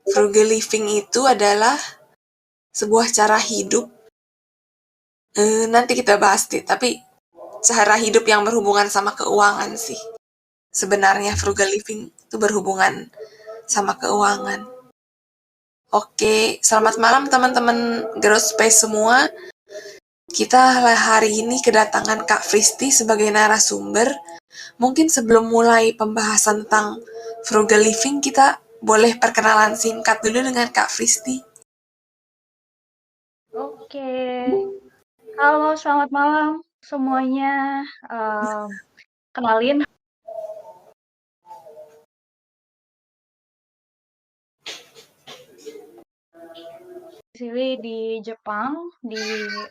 frugal living itu adalah sebuah cara hidup. Nanti kita bahas deh, tapi cara hidup yang berhubungan sama keuangan sih. Sebenarnya frugal living itu berhubungan sama keuangan. Oke, selamat malam teman-teman Growth Space semua. Kita hari ini kedatangan Kak Fristi sebagai narasumber. Mungkin sebelum mulai pembahasan tentang frugal living, kita boleh perkenalan singkat dulu dengan Kak Fristi. Oke, halo selamat malam semuanya. Kenalin, sini di Jepang, di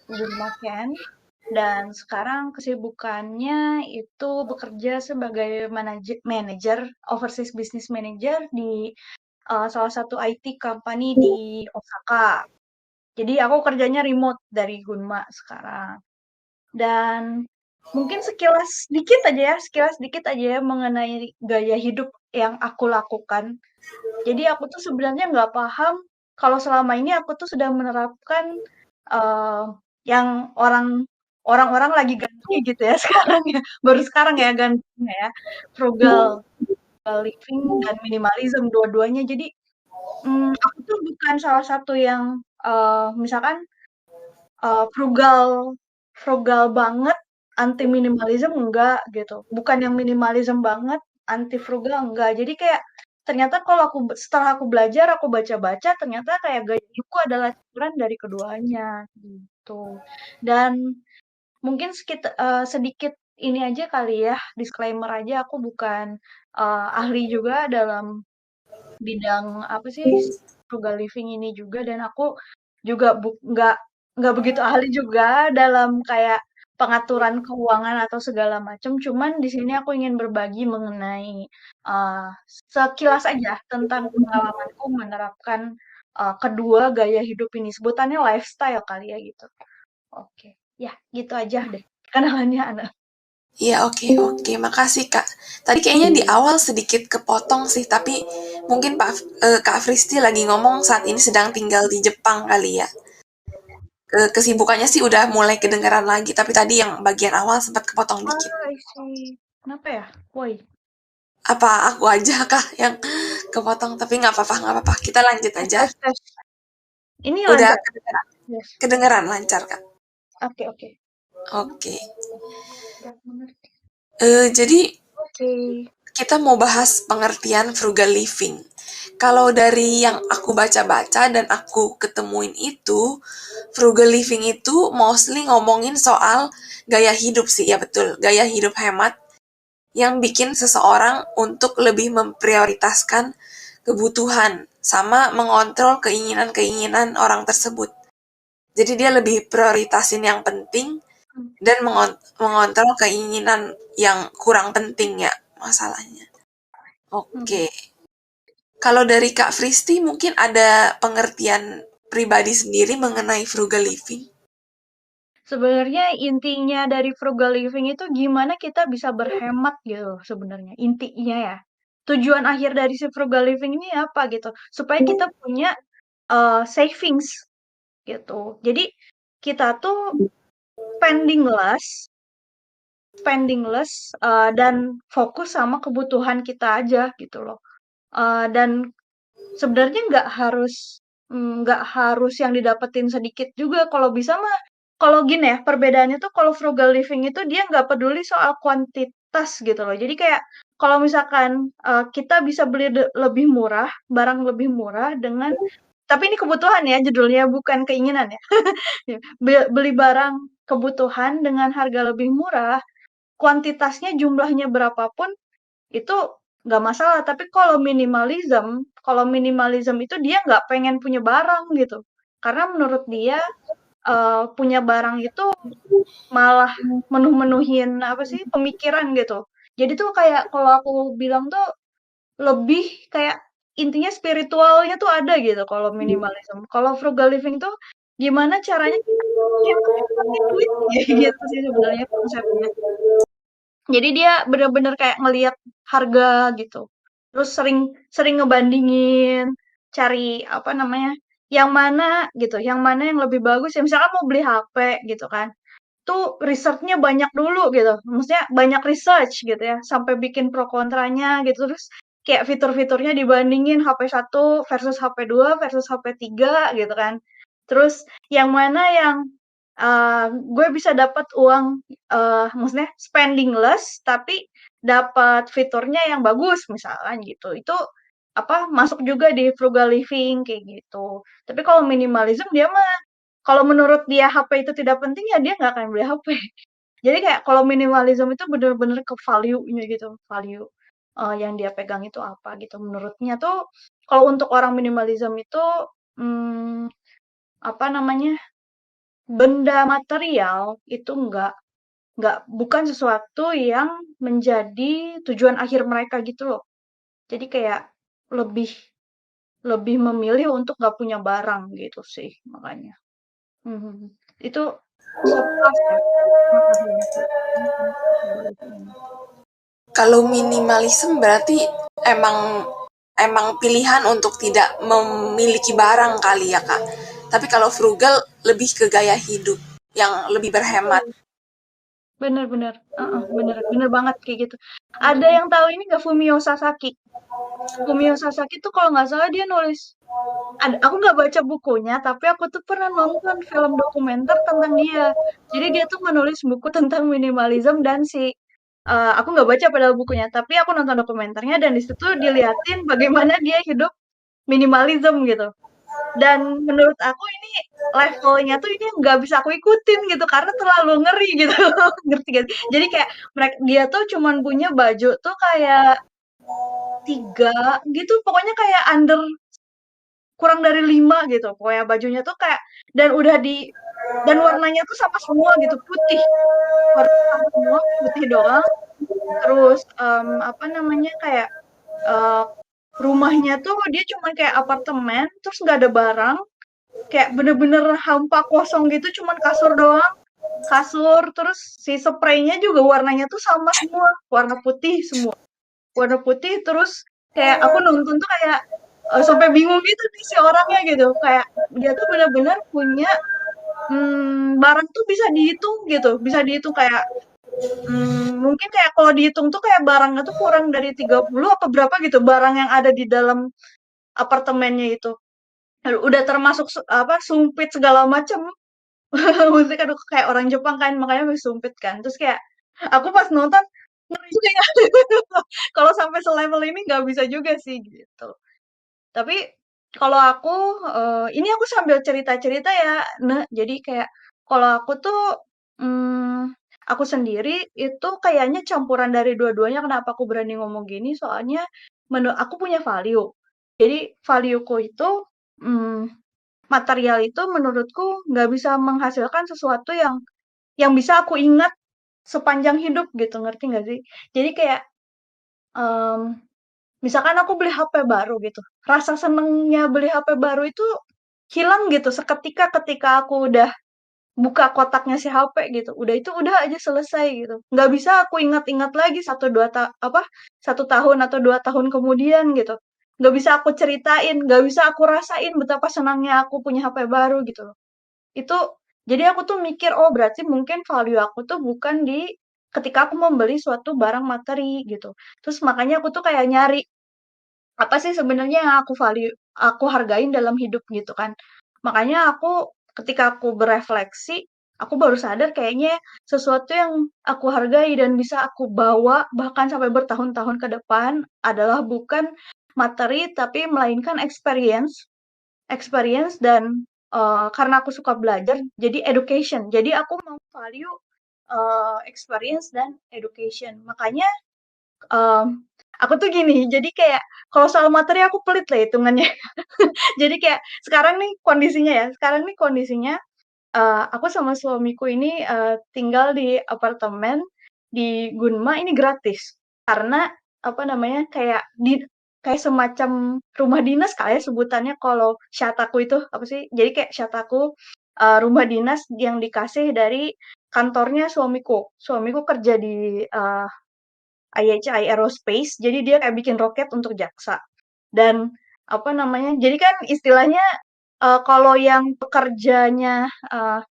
Gunmaken, dan sekarang kesibukannya itu bekerja sebagai manager, overseas business manager di salah satu IT company di Osaka. Jadi aku kerjanya remote dari Gunma sekarang. Dan mungkin sekilas dikit aja ya mengenai gaya hidup yang aku lakukan. Jadi aku tuh sebenarnya nggak paham kalau selama ini aku tuh sudah menerapkan eh, yang orang-orang lagi gandrungi gitu ya sekarang ya, baru sekarang ya gandrungnya ya, frugal living dan minimalism dua-duanya. Jadi aku tuh bukan salah satu yang misalkan frugal frugal banget, anti minimalism enggak gitu. Bukan yang minimalism banget, anti frugal enggak. Jadi kayak ternyata kalau setelah aku belajar, aku baca-baca, ternyata kayak gaya hidupku adalah campuran dari keduanya gitu. Dan mungkin sedikit ini aja kali ya, disclaimer aja aku bukan ahli juga dalam bidang apa sih frugal living ini juga, dan aku juga nggak begitu ahli juga dalam kayak pengaturan keuangan atau segala macam. Cuman di sini aku ingin berbagi mengenai uh, sekilas aja tentang pengalamanku menerapkan kedua gaya hidup ini. Sebutannya lifestyle kali ya gitu. Oke, ya gitu aja deh kenalannya Ana. Iya, oke, makasih Kak. Tadi kayaknya di awal sedikit kepotong sih, tapi mungkin Kak Fristi lagi ngomong saat ini sedang tinggal di Jepang kali ya. Kesibukannya sih udah mulai kedengeran lagi, tapi tadi yang bagian awal sempat kepotong dikit. Ah, I see. Kenapa ya? Woi, Apa aku aja Kak yang kepotong? Tapi nggak apa-apa. Kita lanjut tes aja. tes tes. Ini Udah lancar. kedengeran, Yes. kedengeran lancar Kak. Oke, oke. Oke. Udah mengerti. Jadi Oke. kita mau bahas pengertian frugal living. Kalau dari yang aku baca-baca dan aku ketemuin itu, frugal living itu mostly ngomongin soal gaya hidup sih, ya betul, gaya hidup hemat yang bikin seseorang untuk lebih memprioritaskan kebutuhan sama mengontrol keinginan-keinginan orang tersebut. Jadi dia lebih prioritasin yang penting dan mengontrol keinginan yang kurang penting ya masalahnya. Hmm. Oke. Kalau dari Kak Fristi mungkin ada pengertian pribadi sendiri mengenai frugal living? Sebenarnya intinya dari frugal living itu gimana kita bisa berhemat gitu loh sebenarnya. Intinya ya. Tujuan akhir dari si frugal living ini apa gitu. Supaya kita punya savings gitu. Jadi kita tuh spending less, dan fokus sama kebutuhan kita aja gitu loh. Dan sebenarnya nggak harus yang didapetin sedikit juga. Kalau bisa mah, kalau gini ya, perbedaannya tuh kalau frugal living itu dia nggak peduli soal kuantitas gitu loh. Jadi kayak kalau misalkan kita bisa beli lebih murah, barang lebih murah dengan, tapi ini kebutuhan ya judulnya, bukan keinginan ya. Beli barang kebutuhan dengan harga lebih murah, kuantitasnya jumlahnya berapapun itu nggak masalah. Tapi kalau minimalism itu dia nggak pengen punya barang gitu. Karena menurut dia punya barang itu malah menuhin apa sih pemikiran gitu. Jadi tuh kayak kalau aku bilang tuh lebih kayak intinya spiritualnya tuh ada gitu kalau minimalism. Kalau frugal living tuh gimana caranya kita hemat pakai duit ya gitu sih sebenarnya konsepnya. Jadi dia bener-bener kayak ngelihat harga gitu. Terus sering sering ngebandingin, cari apa namanya, yang mana gitu, yang mana yang lebih bagus ya misalkan mau beli HP gitu kan, tuh riset-nya banyak dulu gitu, maksudnya banyak research gitu ya, sampai bikin pro kontranya gitu, terus kayak fitur-fiturnya dibandingin HP 1 versus HP 2 versus HP 3 gitu kan. Terus yang mana yang, gue bisa dapat uang, maksudnya spending less tapi dapat fiturnya yang bagus misalkan gitu. Itu apa, masuk juga di frugal living kayak gitu. Tapi kalau minimalism dia mah kalau menurut dia HP itu tidak penting, ya dia nggak akan beli HP. Jadi kayak kalau minimalism itu bener-bener ke value-nya gitu, value, yang dia pegang itu apa gitu. Menurutnya tuh kalau untuk orang minimalism itu, mmm, apa namanya, benda material itu bukan sesuatu yang menjadi tujuan akhir mereka gitu loh. Jadi kayak lebih lebih memilih untuk nggak punya barang gitu sih makanya. Mhm. Itu sepuas ya, makasih. Mhm. Kalau minimalism berarti emang emang pilihan untuk tidak memiliki barang kali ya Kak. Tapi kalau frugal lebih ke gaya hidup yang lebih berhemat. Bener bener, heeh, bener bener banget kayak gitu. Ada yang tahu ini nggak Fumio Sasaki? Fumio Sasaki tuh kalau nggak salah dia nulis, aku nggak baca bukunya, tapi aku tuh pernah nonton film dokumenter tentang dia. Jadi dia tuh menulis buku tentang minimalism dan aku nggak baca padahal bukunya, tapi aku nonton dokumenternya dan di situ diliatin bagaimana dia hidup minimalism gitu. Dan menurut aku ini levelnya tuh ini nggak bisa aku ikutin gitu karena terlalu ngeri gitu. Ngerti gak sih? Jadi kayak dia tuh cuman punya baju tuh kayak 3 gitu, pokoknya kayak kurang dari 5 gitu. Pokoknya bajunya tuh kayak dan udah dan warnanya tuh sama semua gitu, putih. Warnanya sama semua, putih doang. Terus, apa namanya, kayak, eee, rumahnya tuh dia cuman kayak apartemen, terus nggak ada barang. Kayak bener-bener hampa kosong gitu, cuman kasur doang. Kasur, terus si spraynya juga warnanya tuh sama semua, warna putih semua. Warna putih, terus kayak aku nonton tuh kayak sampai bingung gitu nih si orangnya gitu. Kayak dia tuh bener-bener punya barang tuh bisa dihitung gitu, bisa dihitung kayak mungkin kayak kalau dihitung tuh kayak barangnya tuh kurang dari 30 apa berapa gitu barang yang ada di dalam apartemennya itu. Udah termasuk apa sumpit segala macam. Maksudnya kan aku kayak orang Jepang kan, makanya masih sumpit kan. Terus kayak, aku pas nonton, ngeri juga ya. Kalau sampai selevel ini nggak bisa juga sih, gitu. Tapi, kalau aku, ini aku sambil cerita-cerita ya, Jadi kayak, kalau aku tuh, aku sendiri itu kayaknya campuran dari dua-duanya. Kenapa aku berani ngomong gini, soalnya aku punya value. Jadi, value-ku itu, mmm material itu menurutku nggak bisa menghasilkan sesuatu yang bisa aku ingat sepanjang hidup gitu, ngerti nggak sih? Jadi kayak, mmm, misalkan aku beli HP baru gitu, rasa senengnya beli HP baru itu hilang gitu seketika ketika aku udah buka kotaknya si HP gitu, udah aja selesai gitu. Nggak bisa aku ingat-ingat lagi 1 tahun atau 2 tahun kemudian gitu. Nggak bisa aku ceritain, nggak bisa aku rasain betapa senangnya aku punya HP baru gitu loh. Itu jadi aku tuh mikir, oh berarti mungkin value aku tuh bukan di ketika aku membeli suatu barang materi gitu. Terus makanya aku tuh kayak nyari, apa sih sebenarnya yang aku hargain dalam hidup gitu kan. Makanya ketika aku berefleksi, aku baru sadar kayaknya sesuatu yang aku hargai dan bisa aku bawa bahkan sampai bertahun-tahun ke depan adalah bukan materi tapi melainkan experience. Experience dan, karena aku suka belajar, jadi education. Jadi aku mau value, experience dan education. Makanya, aku tuh gini, jadi kayak kalau soal materi aku pelit lah hitungannya. Jadi kayak sekarang nih kondisinya, aku sama suamiku ini, tinggal di apartemen di Gunma ini gratis. Karena, apa namanya, kayak semacam rumah dinas kali ya sebutannya kalau Shataku itu, apa sih, jadi kayak Shataku, rumah dinas yang dikasih dari kantornya suamiku. Suamiku kerja di, IHI Aerospace, jadi dia kayak bikin roket untuk JAXA. Dan apa namanya, jadi kan istilahnya, kalau yang pekerjanya,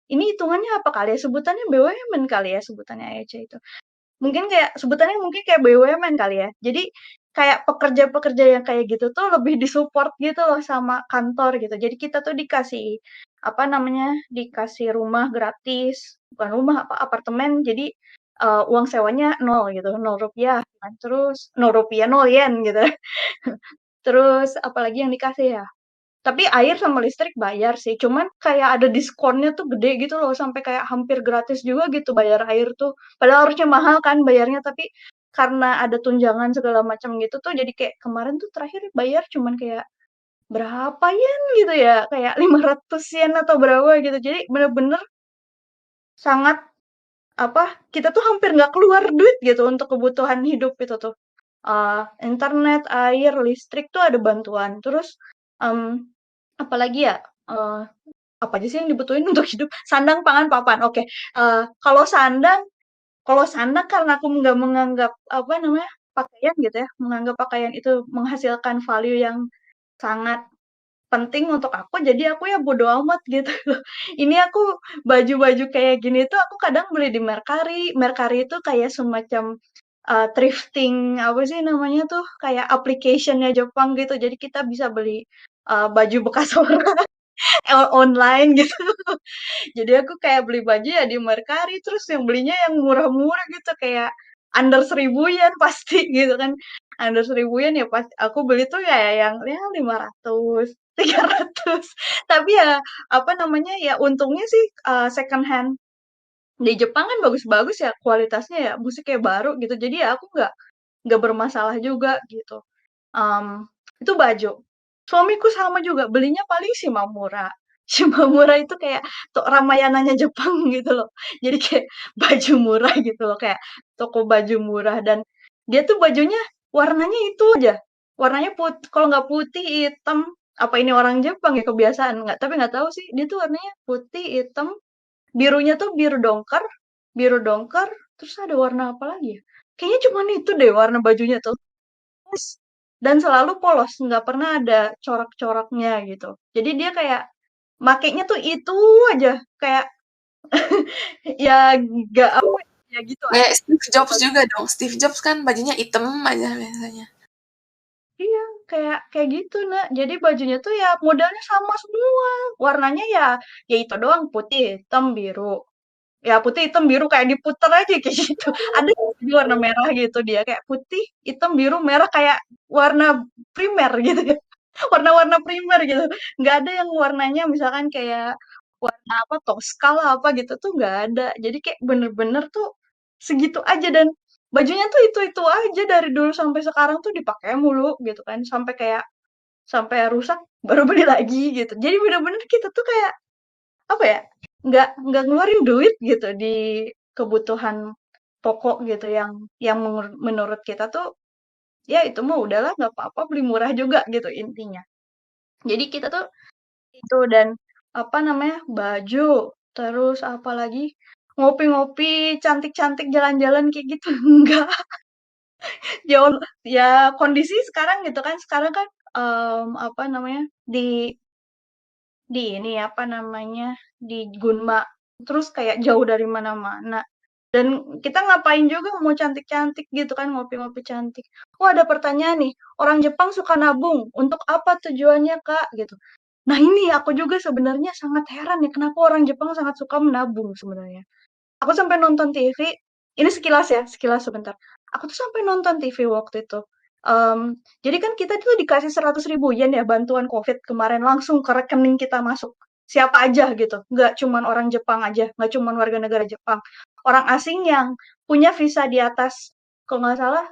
ini hitungannya apa kali ya, sebutannya BUMN kali ya, sebutannya AEC itu. Mungkin kayak sebutannya mungkin kayak BUMN kali ya. Jadi kayak pekerja-pekerja yang kayak gitu tuh lebih disupport gitu loh sama kantor gitu. Jadi kita tuh dikasih apa namanya, dikasih rumah gratis, bukan rumah apa apartemen. Jadi uang sewanya nol gitu, Rp0 kan. Terus Rp0, nol yen gitu. Terus apalagi yang dikasih ya? Tapi air sama listrik bayar sih, cuman kayak ada diskonnya tuh gede gitu loh, sampai kayak hampir gratis juga gitu bayar air tuh. Padahal harusnya mahal kan bayarnya, tapi karena ada tunjangan segala macam gitu tuh, jadi kayak kemarin tuh terakhir bayar cuman kayak berapa yen gitu ya, kayak 500 yen atau berapa gitu. Jadi bener-bener sangat apa, kita tuh hampir nggak keluar duit gitu untuk kebutuhan hidup itu tuh. Internet, air, listrik tuh ada bantuan. Terus, mmm, apalagi ya, apa aja sih yang dibutuhin untuk hidup? Sandang, pangan, papan, oke. Kalau sandang karena aku nggak menganggap, apa namanya, pakaian gitu ya, menganggap pakaian itu menghasilkan value yang sangat penting untuk aku, jadi aku ya bodo amat gitu loh. Ini aku baju-baju kayak gini tuh aku kadang beli di Mercari. Mercari itu kayak semacam, thrifting, apa sih namanya tuh, kayak application-nya Jepang gitu. Jadi kita bisa beli, baju bekas orang online gitu. Jadi aku kayak beli baju ya di Mercari, terus yang belinya yang murah-murah gitu, kayak under 1.000 yen pasti gitu kan. Under 1.000 yen ya pas aku beli tuh ya yang ya 500, 300. Tapi ya apa namanya ya untungnya sih second hand di Jepang kan bagus-bagus ya kualitasnya ya, maksudnya kayak baru gitu. Jadi ya aku nggak bermasalah juga gitu. Mmm, itu baju. Suamiku sama juga, belinya paling Shimamura. Shimamura itu kayak Ramayananya Jepang gitu loh. Jadi kayak baju murah gitu loh, kayak toko baju murah dan dia tuh bajunya warnanya itu aja, warnanya kalau nggak putih, hitam, apa ini orang Jepang ya kebiasaan, nggak tapi nggak tahu sih, dia tuh warnanya putih, hitam, birunya tuh biru dongker, terus ada warna apa lagi ya? Kayaknya cuman itu deh warna bajunya tuh. Terus dan selalu polos, nggak pernah ada corak-coraknya gitu. Jadi dia kayak makainya tuh itu aja, kayak ya nggak apa ya gitu Kayak aja. Steve Jobs juga dong. Steve Jobs kan bajunya hitam aja biasanya. Iya, kayak kayak gitu, Nak. Jadi bajunya tuh ya modelnya sama semua. Warnanya ya itu doang, putih, hitam, biru. Ya putih, hitam, biru kayak diputer aja kayak gitu. Ada baju warna merah gitu dia kayak putih, hitam, biru, merah kayak warna primer gitu ya. Warna-warna primer gitu. Nggak ada yang warnanya misalkan kayak warna apa Tosca lah apa gitu tuh nggak ada. Jadi kayak bener-bener tuh segitu aja dan bajunya tuh itu aja dari dulu sampai sekarang tuh dipakai mulu gitu kan. Sampai rusak baru beli lagi gitu. Jadi bener-bener kita tuh kayak apa ya? Nggak ngeluarin duit gitu di kebutuhan pokok gitu yang menurut kita tuh ya itu mah udahlah nggak apa-apa beli murah juga gitu intinya. Jadi kita tuh itu dan apa namanya, baju, terus apa lagi, ngopi-ngopi, cantik-cantik, jalan-jalan kayak gitu, enggak. Jauh ya kondisi sekarang gitu kan, sekarang kan, apa namanya, di ini, apa namanya, di Gunma, terus kayak jauh dari mana-mana. Dan kita ngapain juga mau cantik-cantik gitu kan, ngopi-ngopi cantik. "Oh, ada pertanyaan nih, orang Jepang suka nabung, untuk apa tujuannya, Kak?" Gitu. Nah ini aku juga sebenarnya sangat heran ya, kenapa orang Jepang sangat suka menabung sebenarnya. Aku sampai nonton TV, ini sekilas ya, sekilas sebentar. Aku tuh sampai nonton TV waktu itu. Jadi kan kita tuh dikasih 100.000 yen ya bantuan COVID kemarin langsung ke rekening kita masuk. Siapa aja gitu, nggak cuman orang Jepang aja, nggak cuman warga negara Jepang. Orang asing yang punya visa di atas, kalau nggak salah,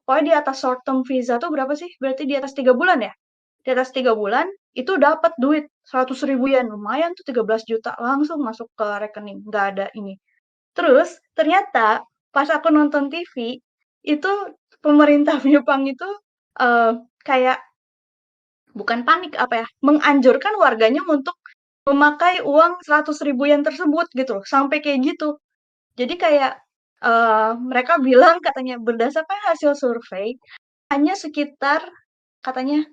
pokoknya di atas short term visa tuh berapa sih? Berarti di atas 3 bulan ya? Di atas 3 bulan itu dapat duit 100.000 yen, lumayan tuh 13 juta langsung masuk ke rekening, nggak ada ini. Terus ternyata pas aku nonton TV, itu pemerintah Jepang itu, eee, kayak bukan panik, apa ya, menganjurkan warganya untuk memakai uang 100.000 yen tersebut gitu loh, sampai kayak gitu. Jadi kayak, mereka bilang katanya berdasarkan hasil survei, hanya sekitar katanya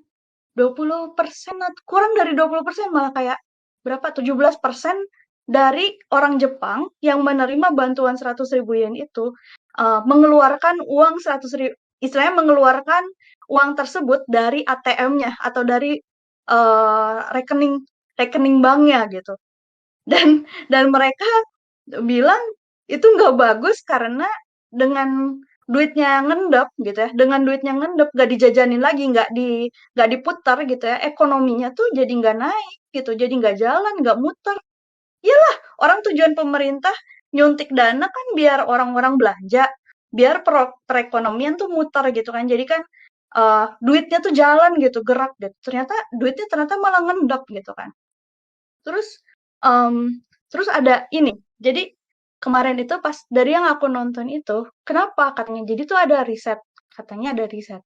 20% kurang dari 20%, malah kayak berapa, 17% dari orang Jepang yang menerima bantuan 100.000 yen itu, mengeluarkan uang 100.000, istilahnya mengeluarkan uang tersebut dari ATM-nya atau dari, rekening rekening banknya gitu. Dan mereka bilang itu nggak bagus karena dengan duitnya ngendap gitu ya, dengan duitnya ngendap nggak dijajanin lagi, nggak diputar gitu ya, ekonominya tuh jadi nggak naik gitu, jadi nggak jalan, nggak muter. Iyalah, orang tujuan pemerintah nyuntik dana kan biar orang-orang belanja, biar perekonomian tuh muter gitu kan. Jadi kan duitnya tuh jalan gitu, gerak gitu. Ternyata duitnya ternyata malah ngendap gitu kan. Terus, terus ada ini, jadi kemarin itu pas dari yang aku nonton itu, kenapa katanya, jadi tuh ada riset, katanya ada riset,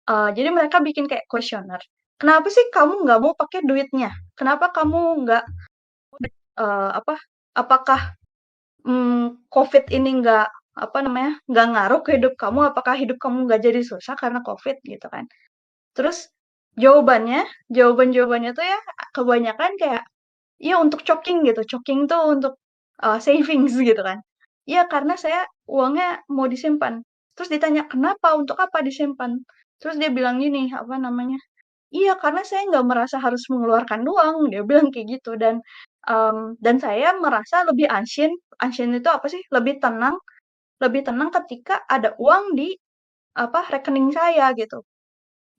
jadi mereka bikin kayak kuesioner, "Kenapa sih kamu nggak mau pakai duitnya? Kenapa kamu nggak, apa, apakah, Covid ini nggak, apa namanya, nggak ngaruh ke hidup kamu? Apakah hidup kamu nggak jadi susah karena Covid?" Gitu kan. Terus jawabannya jawaban-jawabannya tuh ya kebanyakan kayak, iya untuk choking gitu, choking tuh untuk, savings gitu kan. Iya karena saya uangnya mau disimpan. Terus ditanya, "Kenapa? Untuk apa disimpan?" Terus dia bilang gini, apa namanya, "Iya karena saya nggak merasa harus mengeluarkan uang," dia bilang kayak gitu. Dan saya merasa lebih ansyin, ansyin itu apa sih, lebih tenang ketika ada uang di, apa, rekening saya gitu.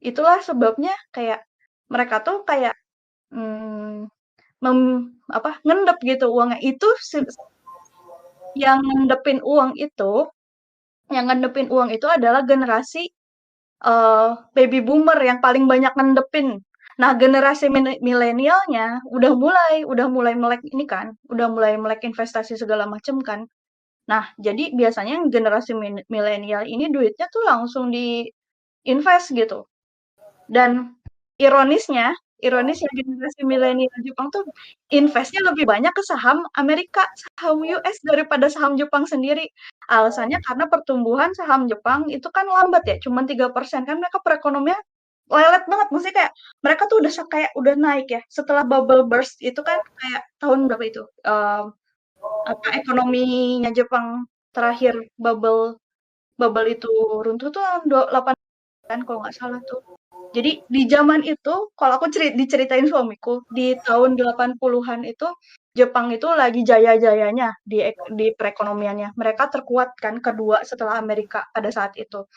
Itulah sebabnya kayak mereka tuh kayak, mmm, mem apa, ngendep gitu uangnya. Itu yang ngendepin uang itu yang ngendepin uang itu adalah generasi, baby boomer yang paling banyak ngendepin. Nah, generasi milenialnya udah mulai melek ini kan, udah mulai melek investasi segala macam kan. Nah, jadi biasanya yang generasi milenial ini duitnya tuh langsung di-invest gitu. Dan ironisnya ironisnya generasi milenial Jepang tuh invest-nya lebih banyak ke saham Amerika, saham US daripada saham Jepang sendiri. Alasannya karena pertumbuhan saham Jepang itu kan lambat ya, cuman 3%, kan mereka perekonomian lelet banget, maksudnya kayak mereka tuh udah kayak udah naik ya, setelah bubble burst itu kan kayak tahun berapa itu, apa, ekonominya Jepang terakhir bubble bubble itu runtuh tuh tahun 8 kan kalau nggak salah tuh. Jadi di zaman itu, kalau aku diceritain suamiku, di tahun 80-an itu, Jepang itu lagi jaya-jayanya di perekonomiannya. Mereka terkuat kan, kedua setelah Amerika pada saat itu.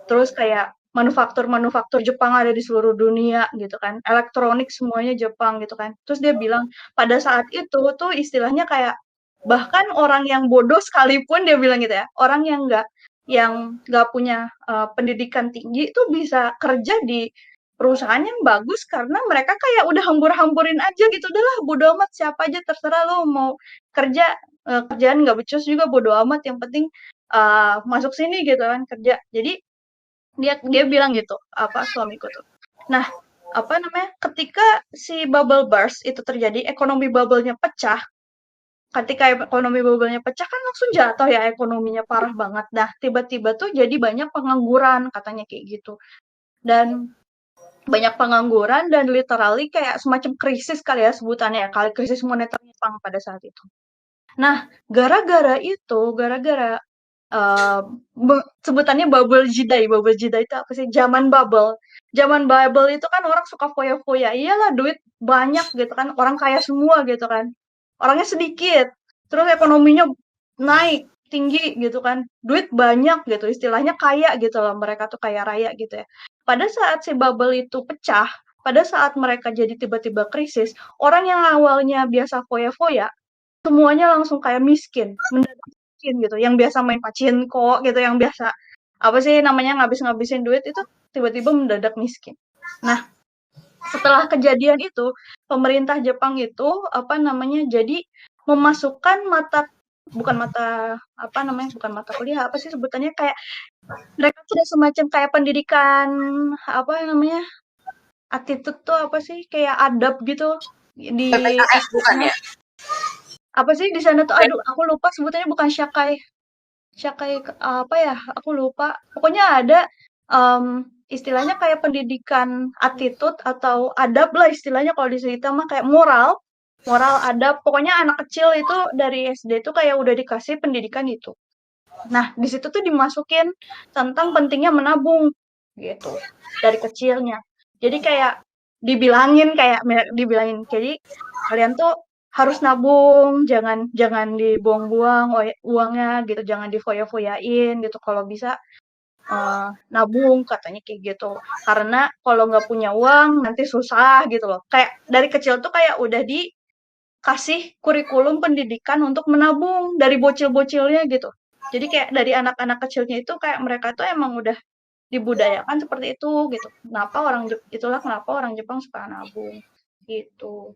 Terus kayak manufaktur-manufaktur Jepang ada di seluruh dunia gitu kan. Elektronik semuanya Jepang gitu kan. Terus dia bilang, pada saat itu tuh istilahnya kayak bahkan orang yang bodoh sekalipun dia bilang gitu ya, orang yang nggak punya pendidikan tinggi itu bisa kerja di perusahaan yang bagus karena mereka kayak udah hambur-hamburin aja gitu, udahlah bodo amat siapa aja terserah lo mau kerja, kerjaan nggak becus juga bodo amat yang penting masuk sini gitu kan kerja. Jadi dia dia bilang gitu, apa, suamiku tuh. Nah, apa namanya, ketika si bubble burst itu terjadi, ekonomi bubble-nya pecah, ketika ekonomi bubble-nya pecah kan langsung jatuh ya ekonominya parah banget. Nah, tiba-tiba tuh jadi banyak pengangguran, katanya kayak gitu. Dan banyak pengangguran dan literally kayak semacam krisis kali ya sebutannya ya, kali krisis moneter Jepang pada saat itu. Nah, gara-gara Eee, sebutannya bubble jidai. Bubble jidai itu apa sih? Zaman bubble. Zaman bubble itu kan orang suka foya-foya, iyalah duit banyak gitu kan, orang kaya semua gitu kan. Orangnya sedikit, terus ekonominya naik tinggi gitu kan, duit banyak gitu, istilahnya kaya gitu loh, mereka tuh kaya raya gitu ya. Pada saat si bubble itu pecah, pada saat mereka jadi tiba-tiba krisis, orang yang awalnya biasa foya-foya, semuanya langsung kayak miskin, miskin gitu, yang biasa main pachinko gitu, yang biasa apa sih namanya ngabis-ngabisin duit itu tiba-tiba mendadak miskin. Nah, setelah kejadian itu, pemerintah Jepang itu apa namanya, jadi memasukkan bukan mata kuliah, apa sih sebutannya, kayak mereka tuh ada semacam kayak pendidikan apa namanya, attitude tuh apa sih, kayak adab gitu di PPKS bukan SD-nya. ya? Apa sih di sana tuh, aduh aku lupa sebutannya, bukan shakai. Shakai apa ya? Aku lupa. Pokoknya ada, istilahnya kayak pendidikan attitude atau adab lah istilahnya kalau di kita mah kayak moral, moral adab. Pokoknya anak kecil itu dari SD itu kayak udah dikasih pendidikan itu. Nah, di situ tuh dimasukin tentang pentingnya menabung gitu dari kecilnya. Jadi kayak dibilangin, jadi kalian tuh harus nabung, jangan jangan dibuang-buang uangnya gitu, jangan difoya-foyain gitu. Kalau bisa nabung katanya kayak gitu. Karena kalau nggak punya uang nanti susah gitu loh. Kayak dari kecil tuh kayak udah dikasih kurikulum pendidikan untuk menabung dari bocil-bocilnya gitu. Jadi kayak dari anak-anak kecilnya itu kayak mereka tuh emang udah dibudayakan seperti itu gitu. Itulah kenapa orang Jepang suka nabung gitu.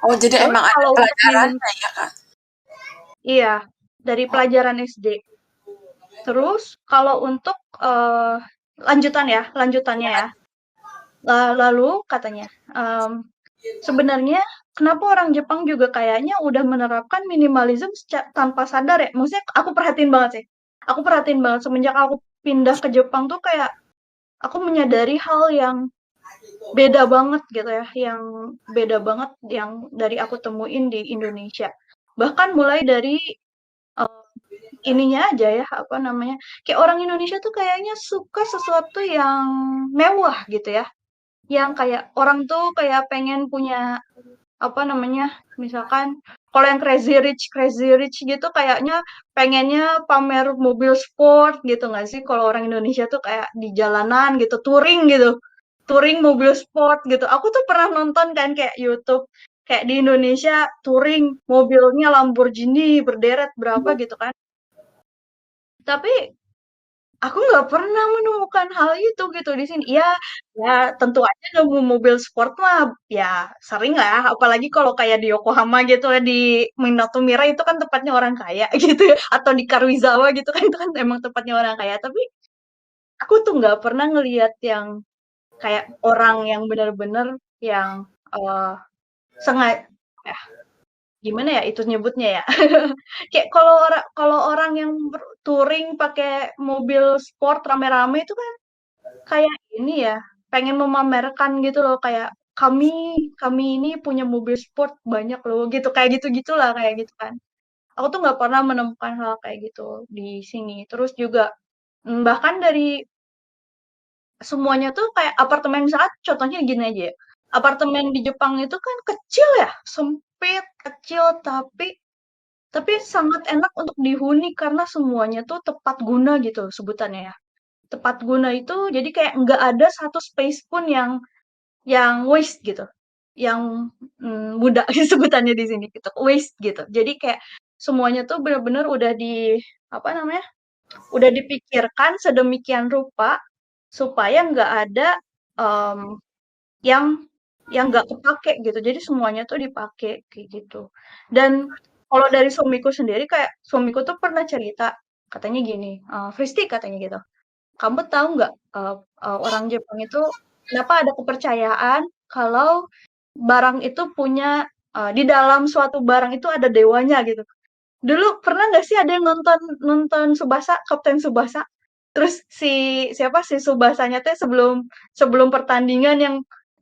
Oh, jadi Terus emang ada kalau untuk pelajarannya ya, Kak? iya, dari pelajaran SD. Terus kalau untuk lanjutannya ya. Lalu katanya, sebenarnya kenapa orang Jepang juga kayaknya udah menerapkan minimalism tanpa sadar ya? Maksudnya aku perhatiin banget sih. Aku perhatiin banget semenjak aku pindah ke Jepang tuh kayak aku menyadari hal yang beda banget gitu ya, yang beda banget yang dari aku temuin di Indonesia. Bahkan mulai dari eh, ininya aja ya, apa namanya, kayak orang Indonesia tuh kayaknya suka sesuatu yang mewah gitu ya, yang kayak orang tuh kayak pengen punya apa namanya, misalkan kalau yang crazy rich gitu kayaknya pengennya pamer mobil sport gitu nggak sih? Kalau orang Indonesia tuh kayak di jalanan gitu, touring gitu, touring mobil sport gitu. Aku tuh pernah nonton kan kayak YouTube, kayak di Indonesia touring mobilnya Lamborghini berderet berapa gitu kan. Tapi aku nggak pernah menemukan hal itu gitu di sini. Iya, ya tentu aja nemu mobil sport mah ya sering lah, ya. Apalagi kalau kayak di Yokohama gitu ya, di Minato Mirai itu kan tempatnya orang kaya gitu ya. Atau di Karuizawa gitu kan, itu kan emang tempatnya orang kaya. Tapi aku tuh nggak pernah ngelihat yang kayak orang yang benar-benar yang eh sengaja, gimana ya itu nyebutnya ya? Kayak kalau orang yang touring pakai mobil sport rame-rame itu kan kayak ini ya, pengen memamerkan gitu loh, kayak kami kami ini punya mobil sport banyak loh gitu, kayak gitu-gitulah kayak gitu kan. Aku tuh nggak pernah menemukan hal kayak gitu di sini. Terus juga bahkan dari semuanya tuh kayak apartemen misalkan contohnya gini aja ya. Apartemen di Jepang itu kan kecil ya, sempit, kecil tapi sangat enak untuk dihuni karena semuanya tuh tepat guna gitu sebutannya ya. Tepat guna itu jadi kayak nggak ada satu space pun yang waste gitu, yang mudah sebutannya di sini gitu, waste gitu. Jadi kayak semuanya tuh benar-benar udah apa namanya, udah dipikirkan sedemikian rupa supaya nggak ada em, yang nggak kepake gitu. Jadi semuanya tuh dipakai kayak gitu. Dan kalau dari suamiku sendiri kayak suamiku tuh pernah cerita katanya gini, Fristi katanya gitu. Kamu tahu nggak orang Jepang itu kenapa ada kepercayaan kalau barang itu punya di dalam suatu barang itu ada dewanya gitu. Dulu pernah nggak sih ada yang nonton nonton Tsubasa, Kapten Tsubasa? Terus siapa si Tsubasanya teh sebelum sebelum pertandingan yang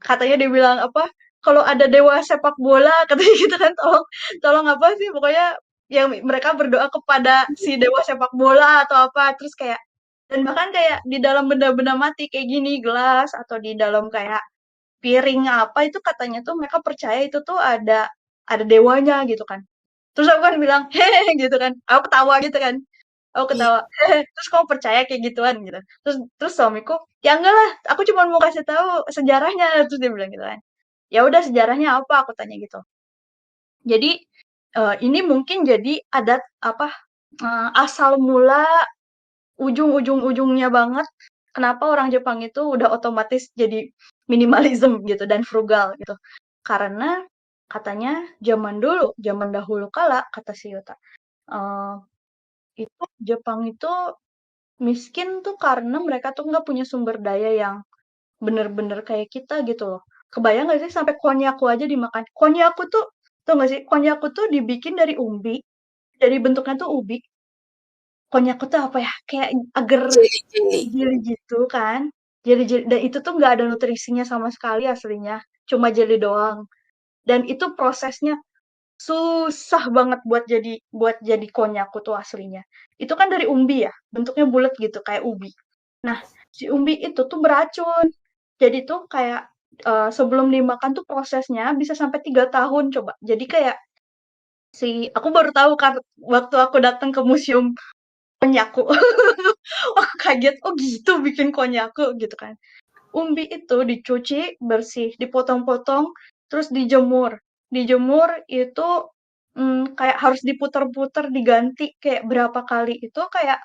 katanya dibilang apa? Kalau ada dewa sepak bola katanya gitu kan tolong tolong apa sih pokoknya yang mereka berdoa kepada si dewa sepak bola atau apa terus kayak dan bahkan kayak di dalam benda-benda mati kayak gini gelas atau di dalam kayak piring apa itu katanya tuh mereka percaya itu tuh ada dewanya gitu kan. Terus aku kan bilang, "Hehehe," gitu kan. Aku ketawa gitu kan. Aku Iya. ketawa, "Hehe, terus kamu percaya kayak gituan?" Gitu. Terus terus suamiku, "Ya enggak lah, aku cuma mau kasih tahu sejarahnya." Terus dia bilang gitu kan. "Ya udah sejarahnya apa?" Aku tanya gitu. Jadi ini mungkin jadi adat apa asal mula ujung-ujungnya banget kenapa orang Jepang itu udah otomatis jadi minimalism gitu dan frugal gitu. Karena katanya zaman dahulu kala kata si Yuta, eee, itu Jepang itu miskin tuh karena mereka tuh nggak punya sumber daya yang bener-bener kayak kita gitu loh. Kebayang nggak sih sampai konnyaku aja dimakan. Konnyaku tuh tau nggak sih? Konnyaku tuh dibikin dari dari bentuknya tuh ubi. Konnyaku tuh apa ya? Kayak agar Jeli-jeli. jeli gitu kan. dan itu tuh nggak ada nutrisinya sama sekali aslinya, cuma jelly doang. Dan itu prosesnya susah banget buat jadi konnyaku tuh aslinya. Itu kan dari umbi ya, bentuknya bulat gitu kayak ubi. Nah, si umbi itu tuh beracun. Jadi tuh kayak sebelum dimakan tuh prosesnya bisa sampai 3 tahun coba. Jadi kayak aku baru tahu kan waktu aku datang ke museum konnyaku. Wah, kaget, oh gitu bikin konnyaku gitu kan. Umbi itu dicuci bersih, dipotong-potong, terus dijemur. Dijemur itu kayak harus diputer-puter, diganti kayak berapa kali itu kayak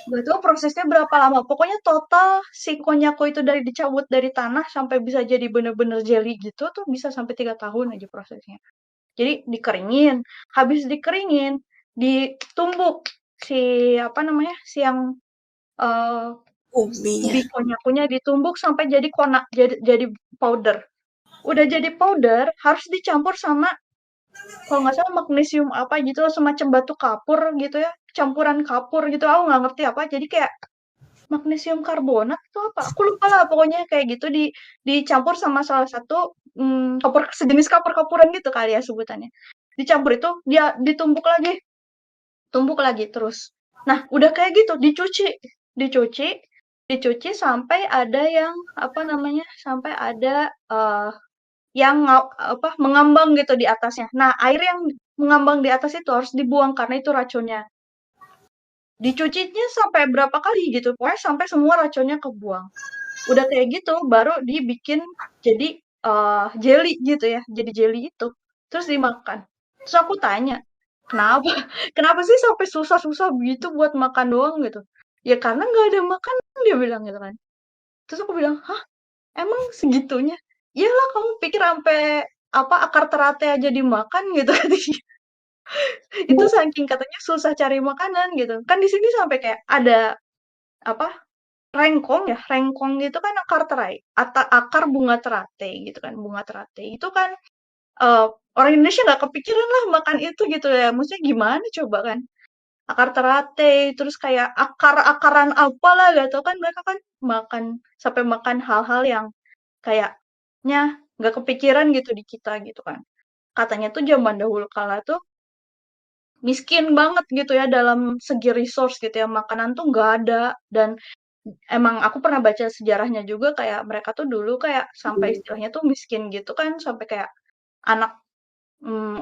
nggak tahu prosesnya berapa lama. Pokoknya total si konnyaku itu dari dicabut dari tanah sampai bisa jadi bener-bener jelly gitu tuh bisa sampai 3 tahun aja prosesnya. Jadi dikeringin, habis dikeringin, ditumbuk si apa namanya si yang eh, Umbinya. ubi konyakunya ditumbuk sampai jadi konak, jadi powder. Udah jadi powder, harus dicampur sama kalau nggak salah magnesium apa gitu loh, semacam batu kapur gitu ya, campuran kapur gitu. Aku nggak ngerti apa. Jadi kayak magnesium karbonat itu apa? Aku lupa lah pokoknya kayak gitu dicampur sama salah satu kapur sejenis kapur-kapuran gitu kali ya sebutannya. Dicampur itu dia tumbuk lagi terus. Nah, udah kayak gitu dicuci, dicuci sampai ada yang apa namanya? Sampai ada yang mengambang gitu di atasnya. Nah, air yang mengambang di atas itu harus dibuang karena itu racunnya. Dicucinya sampai berapa kali gitu, pokoknya sampai semua racunnya kebuang. Udah kayak gitu baru dibikin jadi jelly gitu ya, jadi jelly itu. Terus dimakan. Terus aku tanya, "Kenapa? Kenapa sih sampai susah-susah begitu buat makan doang?" gitu. "Ya karena nggak ada makanan," dia bilang gitu kan. Terus aku bilang, "Hah? Emang segitunya?" "Iyalah kamu pikir sampai akar teratai aja dimakan," gitu katanya. Itu saking katanya susah cari makanan gitu. Kan di sini sampai kayak ada apa rengkong ya, rengkong itu kan akar terai, akar bunga teratai gitu kan, bunga teratai itu kan eh, orang Indonesia nggak kepikiran lah makan itu gitu ya, maksudnya gimana coba kan, akar teratai, terus kayak akar-akaran apalah gak tau kan mereka kan makan sampai makan hal-hal yang kayaknya nggak kepikiran gitu di kita gitu kan. Katanya tuh zaman dahulu kala tuh miskin banget gitu ya dalam segi resource gitu ya, makanan tuh nggak ada dan emang aku pernah baca sejarahnya juga kayak mereka tuh dulu kayak sampai istilahnya tuh miskin gitu kan, sampai kayak anak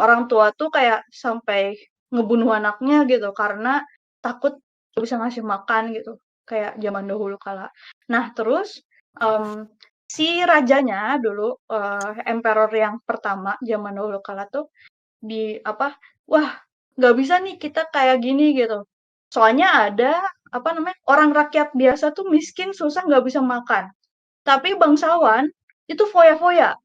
orang tua tuh kayak sampai ngebunuh anaknya gitu karena takut nggak bisa ngasih makan gitu, kayak zaman dahulu kala. Nah terus em, si rajanya dulu, emperor yang pertama zaman dahulu kala tuh wah nggak bisa nih kita kayak gini gitu. Soalnya ada orang rakyat biasa tuh miskin susah nggak bisa makan. Tapi bangsawan itu foya-foya.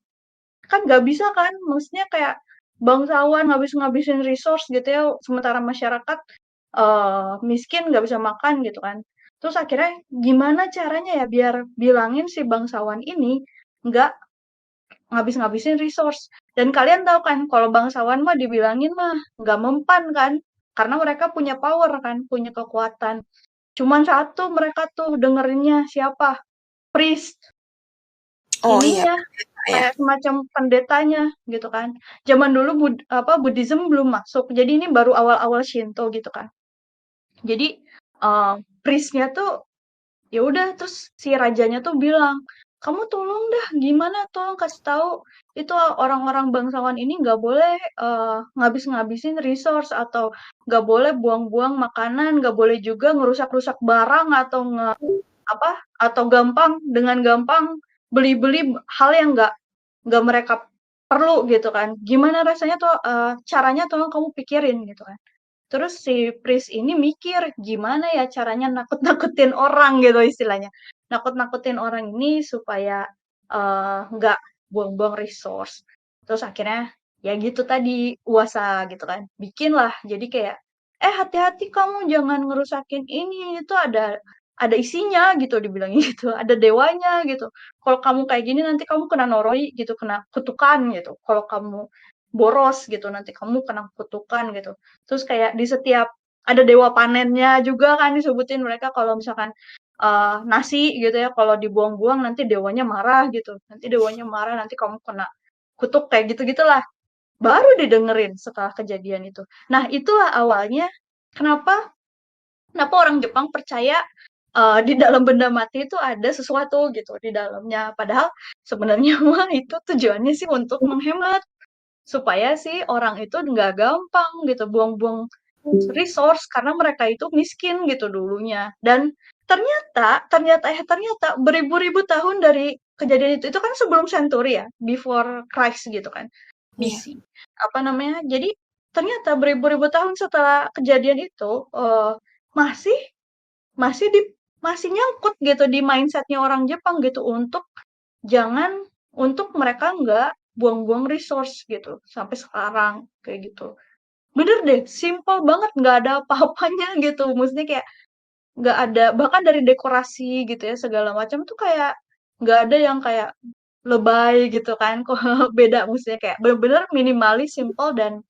Kan nggak bisa kan, maksudnya kayak bangsawan ngabis-ngabisin resource gitu ya, sementara masyarakat miskin nggak bisa makan gitu kan. Terus akhirnya gimana caranya ya biar bilangin si bangsawan ini nggak ngabis-ngabisin resource. Dan kalian tahu kan, kalau bangsawan mah dibilangin mah nggak mempan kan, karena mereka punya power kan, punya kekuatan. Cuman satu mereka tuh dengerinnya siapa? Priest. Oh iya, Ininya, ya. kayak semacam pendetanya gitu kan. Zaman dulu Buddhism belum masuk. Jadi ini baru awal-awal Shinto gitu kan. Jadi priestnya tuh ya udah terus si rajanya tuh bilang, "Kamu tolong dah gimana tolong kasih tahu itu orang-orang bangsawan ini nggak boleh ngabis-ngabisin resource atau nggak boleh buang-buang makanan, nggak boleh juga ngerusak-rusak barang atau apa atau dengan gampang beli-beli hal yang nggak mereka perlu gitu kan. Gimana rasanya tuh caranya tolong kamu pikirin gitu kan." Terus si Pris ini mikir, gimana ya caranya nakut-nakutin orang gitu istilahnya. Nakut-nakutin orang ini supaya nggak buang-buang resource. Terus akhirnya ya gitu tadi uasa gitu kan. Bikinlah jadi kayak hati-hati kamu jangan ngerusakin ini itu ada isinya gitu dibilang gitu, ada dewanya gitu. Kalau kamu kayak gini nanti kamu kena noroi gitu, kena kutukan gitu. Kalau kamu boros gitu nanti kamu kena kutukan gitu. Terus kayak di setiap ada dewa panennya juga kan disebutin mereka kalau misalkan nasi gitu ya, kalau dibuang-buang nanti dewanya marah gitu, nanti dewanya marah, nanti kamu kena kutuk, kayak gitu-gitulah. Baru didengerin setelah kejadian itu. Nah, itulah awalnya kenapa kenapa orang Jepang percaya di dalam benda mati itu ada sesuatu gitu di dalamnya. Padahal sebenarnya mah itu tujuannya sih untuk menghemat supaya si orang itu nggak gampang gitu buang-buang resource karena mereka itu miskin gitu dulunya. Dan ternyata beribu-ribu tahun dari kejadian itu kan sebelum century ya, before Christ gitu kan, Iya. BC. Apa namanya? Jadi ternyata beribu-ribu tahun setelah kejadian itu masih masih di masih nyangkut gitu di mindsetnya orang Jepang gitu jangan untuk mereka nggak buang-buang resource gitu sampai sekarang kayak gitu. Bener deh, simple banget, nggak ada apa-apanya gitu. Maksudnya kayak nggak ada, bahkan dari dekorasi gitu ya, segala macam tuh kayak nggak ada yang kayak lebay gitu kan. Kok beda maksudnya kayak bener-bener minimalis, simple, dan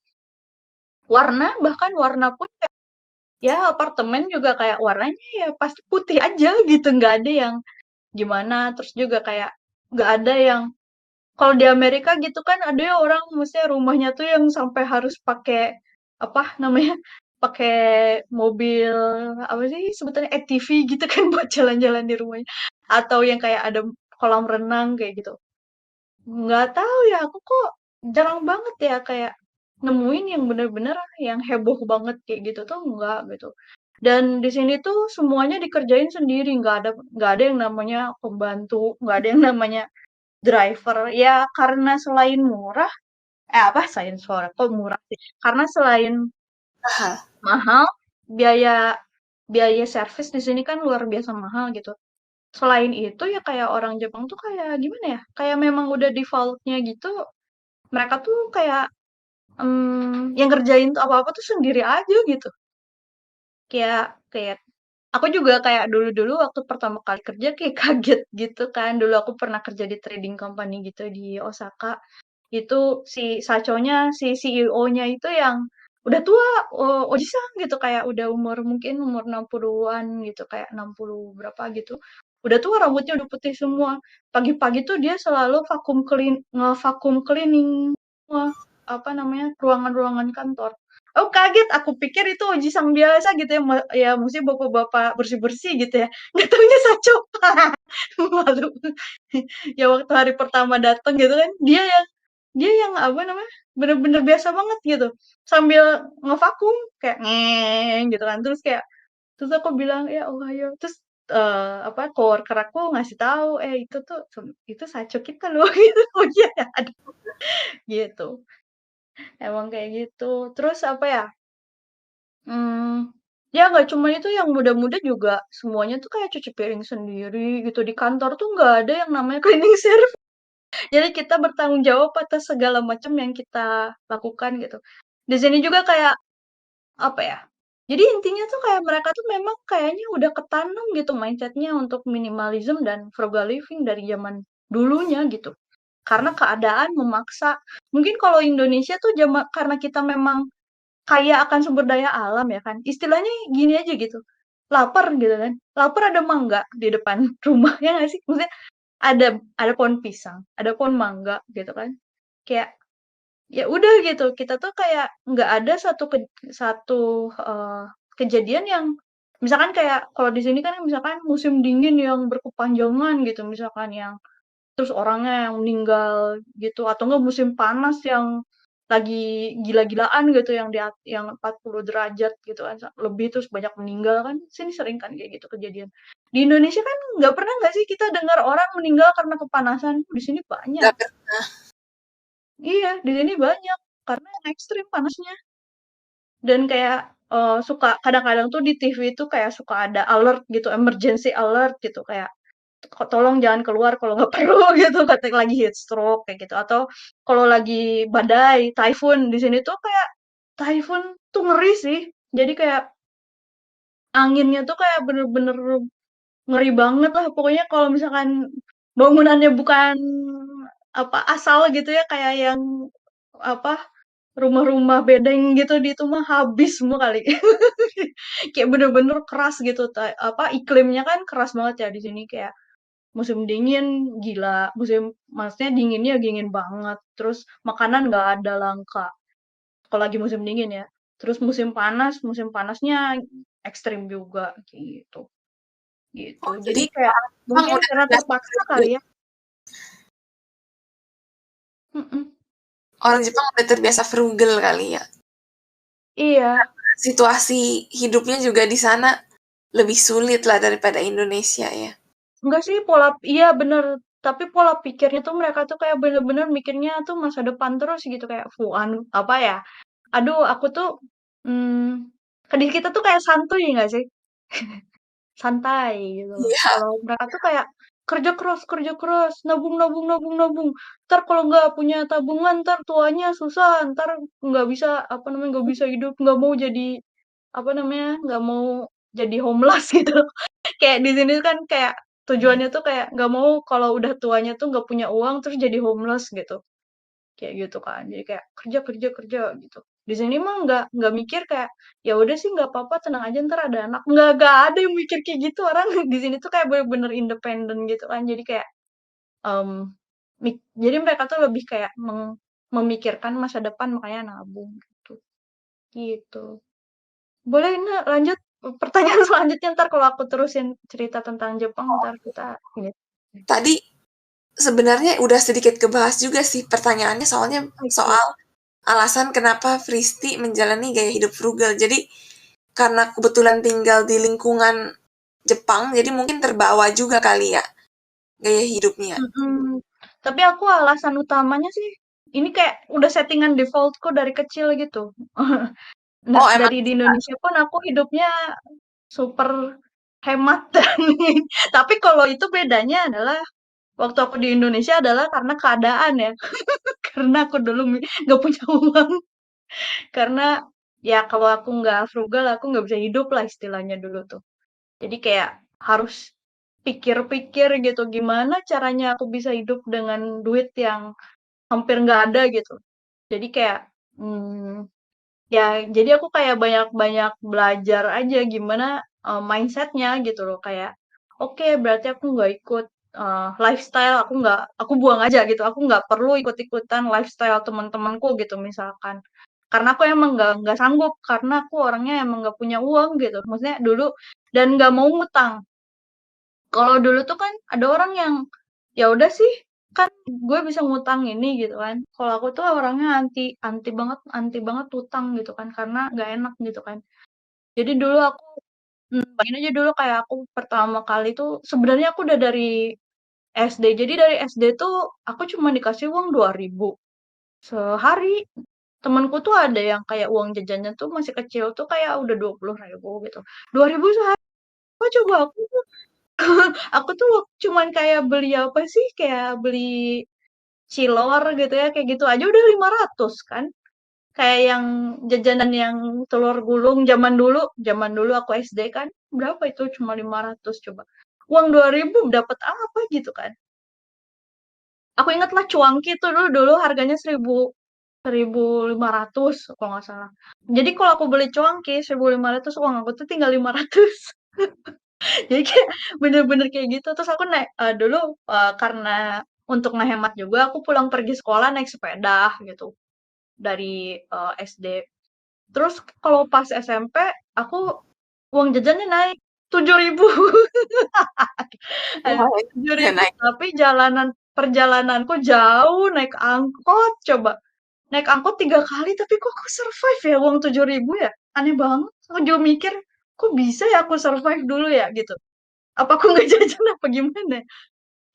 bahkan warna pun ya apartemen juga kayak warnanya ya pasti putih aja gitu. Nggak ada yang gimana, terus juga kayak nggak ada yang kalau di Amerika gitu kan ada ya orang maksudnya rumahnya tuh yang sampai harus pakai apa namanya pakai mobil apa sih sebetulnya ATV gitu kan buat jalan-jalan di rumahnya atau yang kayak ada kolam renang kayak gitu. Nggak tahu ya aku kok jarang banget ya kayak nemuin yang bener-bener yang heboh banget kayak gitu tuh enggak gitu. Dan di sini tuh semuanya dikerjain sendiri, nggak ada yang namanya pembantu, nggak ada yang namanya driver. Ya karena selain murah, apa selain suara kok murah sih? Karena selain Mahal. mahal, biaya biaya servis di sini kan luar biasa mahal gitu. Selain itu ya kayak orang Jepang tuh kayak gimana ya? Kayak memang udah defaultnya gitu. Mereka tuh kayak yang ngerjain tuh apa-apa tuh sendiri aja gitu. Kayak kayak aku juga kayak dulu-dulu waktu pertama kali kerja kayak kaget gitu kan. Dulu aku pernah kerja di trading company gitu di Osaka. Itu si Sachonya, si CEO-nya itu yang udah tua, ojisan gitu kayak udah mungkin umur 60-an gitu, kayak 60 berapa gitu. Udah tua rambutnya udah putih semua. Pagi-pagi tuh dia selalu nge-vacuum cleaning semua apa namanya ruangan-ruangan kantor. Oh kaget, aku pikir itu Oji-san biasa gitu ya, ya mesti bapak-bapak bersih-bersih gitu ya. Nggak taunya Sacho. Malu. Ya waktu hari pertama datang gitu kan, dia yang apa namanya bener-bener biasa banget gitu sambil ngevakum kayak ngeng gitu kan terus aku bilang ya Ohio terus apa coworker aku ngasih tahu itu tuh itu saco kita loh gitu oh iya ya ada gitu emang kayak gitu terus apa ya ya nggak cuma itu yang muda-muda juga semuanya tuh kayak cuci piring sendiri gitu di kantor tuh nggak ada yang namanya cleaning service jadi kita bertanggung jawab atas segala macam yang kita lakukan gitu. Di sini juga kayak apa ya? Jadi intinya tuh kayak mereka tuh memang kayaknya udah ketanam gitu mindsetnya untuk minimalism dan frugal living dari zaman dulunya gitu. Karena keadaan memaksa. Mungkin kalau Indonesia tuh karena kita memang kaya akan sumber daya alam ya kan. Istilahnya gini aja gitu. Lapar gitu kan. Lapar ada mangga di depan rumah ya nggak sih? Maksudnya ada pohon pisang, ada pohon mangga gitu kan. Kayak ya udah gitu, kita tuh kayak nggak ada satu kejadian yang misalkan kayak kalau di sini kan misalkan musim dingin yang berkepanjangan gitu, misalkan yang terus orangnya yang meninggal gitu atau enggak musim panas yang lagi gila-gilaan gitu yang 40 derajat gitu kan lebih terus banyak meninggal kan sini sering kan kayak gitu kejadian. Di Indonesia kan nggak sih kita dengar orang meninggal karena kepanasan. Di sini banyak. Nggak pernah. Iya, di sini banyak karena ekstrim panasnya. Dan kayak suka kadang-kadang tuh di TV itu kayak suka ada alert gitu, emergency alert gitu kayak tolong jangan keluar kalau nggak perlu gitu, katanya lagi heat stroke kayak gitu. Atau kalau lagi badai, typhoon di sini tuh kayak typhoon tuh ngeri sih. Jadi kayak anginnya tuh kayak bener-bener ngeri banget lah. Pokoknya kalau misalkan bangunannya bukan apa asal gitu ya kayak yang apa rumah-rumah bedeng gitu di itu mah habis semua kali. Kayak bener-bener keras gitu, iklimnya kan keras banget ya di sini, kayak musim dingin gila, maksudnya dinginnya dingin banget, terus makanan nggak ada langka kalau lagi musim dingin ya. Terus musim panasnya ekstrim juga gitu. Gitu. Oh, Jadi jadi kayak Jepang mungkin udah karena terbiasa terpaksa frugal. kali ya. Mm-mm. Orang Jepang udah terbiasa frugal kali ya. Iya, Situasi hidupnya juga di sana lebih sulit lah daripada Indonesia ya. enggak sih iya bener. Tapi pola pikirnya tuh mereka tuh kayak bener-bener mikirnya tuh masa depan terus gitu kayak fuan apa ya? Aduh, aku tuh di kita tuh kayak santuy nggak sih? Santai gitu loh. Iya, Kalau mereka tuh kayak kerja keras, nabung, nabung, nabung, nabung. Ntar kalau nggak punya tabungan, ntar tuanya susah, ntar nggak bisa apa namanya nggak bisa hidup, nggak mau jadi apa namanya nggak mau jadi homeless gitu. Kayak di sini kan kayak tujuannya tuh kayak nggak mau kalau udah tuanya tuh nggak punya uang terus jadi homeless gitu. Kayak gitu kan. Jadi kayak kerja kerja kerja gitu. Di sini mah nggak mikir kayak ya udah sih nggak apa-apa tenang aja ntar ada anak. Nggak ada yang mikir kayak gitu orang di sini tuh kayak bener-bener independen gitu kan. Jadi kayak em, jadi mereka tuh lebih kayak memikirkan masa depan makanya nabung gitu. Gitu. Boleh ini lanjut pertanyaan selanjutnya ntar kalau aku terusin cerita tentang Jepang ntar kita ini. tadi sebenarnya udah sedikit kebahas juga sih pertanyaannya soalnya Oke. soal alasan kenapa Fristi menjalani gaya hidup frugal. Jadi karena kebetulan tinggal di lingkungan Jepang, jadi mungkin terbawa juga kali ya gaya hidupnya. Mhm. Tapi aku alasan utamanya sih, ini kayak udah settingan defaultku dari kecil gitu. Nah, Oh, emang dari di Indonesia pun aku hidupnya super hemat dan tapi kalau itu bedanya adalah waktu aku di Indonesia adalah karena keadaan ya. Karena aku dulu nggak punya uang. Karena ya kalau aku nggak frugal, aku nggak bisa hidup lah istilahnya dulu tuh. Jadi kayak harus pikir-pikir gitu, gimana caranya aku bisa hidup dengan duit yang hampir nggak ada gitu. Jadi kayak, ya jadi aku kayak banyak-banyak belajar aja gimana mindsetnya gitu loh. Kayak, oke berarti aku nggak ikut lifestyle, aku buang aja gitu. Aku nggak perlu ikut-ikutan lifestyle teman-temanku gitu misalkan. Karena aku emang nggak sanggup, karena aku orangnya emang nggak punya uang gitu. Maksudnya dulu dan nggak mau ngutang. Kalau dulu tuh kan ada orang yang ya udah sih kan gue bisa ngutang ini gitu kan. Kalau aku tuh orangnya anti banget utang gitu kan karena nggak enak gitu kan. Jadi dulu aku bayangin aja dulu kayak aku pertama kali tuh sebenarnya aku udah dari SD. Jadi dari SD tuh aku cuma dikasih uang 2.000 sehari. Temanku tuh ada yang kayak uang jajannya tuh masih kecil tuh kayak udah 20.000 gitu. 2.000 sehari. Apa coba aku tuh cuman kayak beli apa sih, kayak beli cilor gitu ya, kayak gitu aja udah 500 kan. Kayak yang jajanan yang telur gulung zaman dulu aku SD kan, berapa itu cuma 500 coba. Uang 2.000 dapat apa gitu kan. Aku inget lah cuangki tuh dulu dulu harganya 1.500 kalau nggak salah. Jadi kalau aku beli cuangki 1.500 uang aku tuh tinggal 500. Jadi kayak bener-bener kayak gitu. Terus aku dulu karena untuk ngehemat juga aku pulang pergi sekolah naik sepeda gitu dari SD. Terus kalau pas SMP aku uang jajannya naik 7.000. wah, tujuh udah ribu naik. tapi perjalananku jauh naik angkot coba. Naik angkot 3 kali tapi kok aku survive ya uang 7.000 ya? Aneh banget. Aku juga mikir kok bisa ya aku survive dulu ya gitu. Apa aku nggak jajan apa gimana?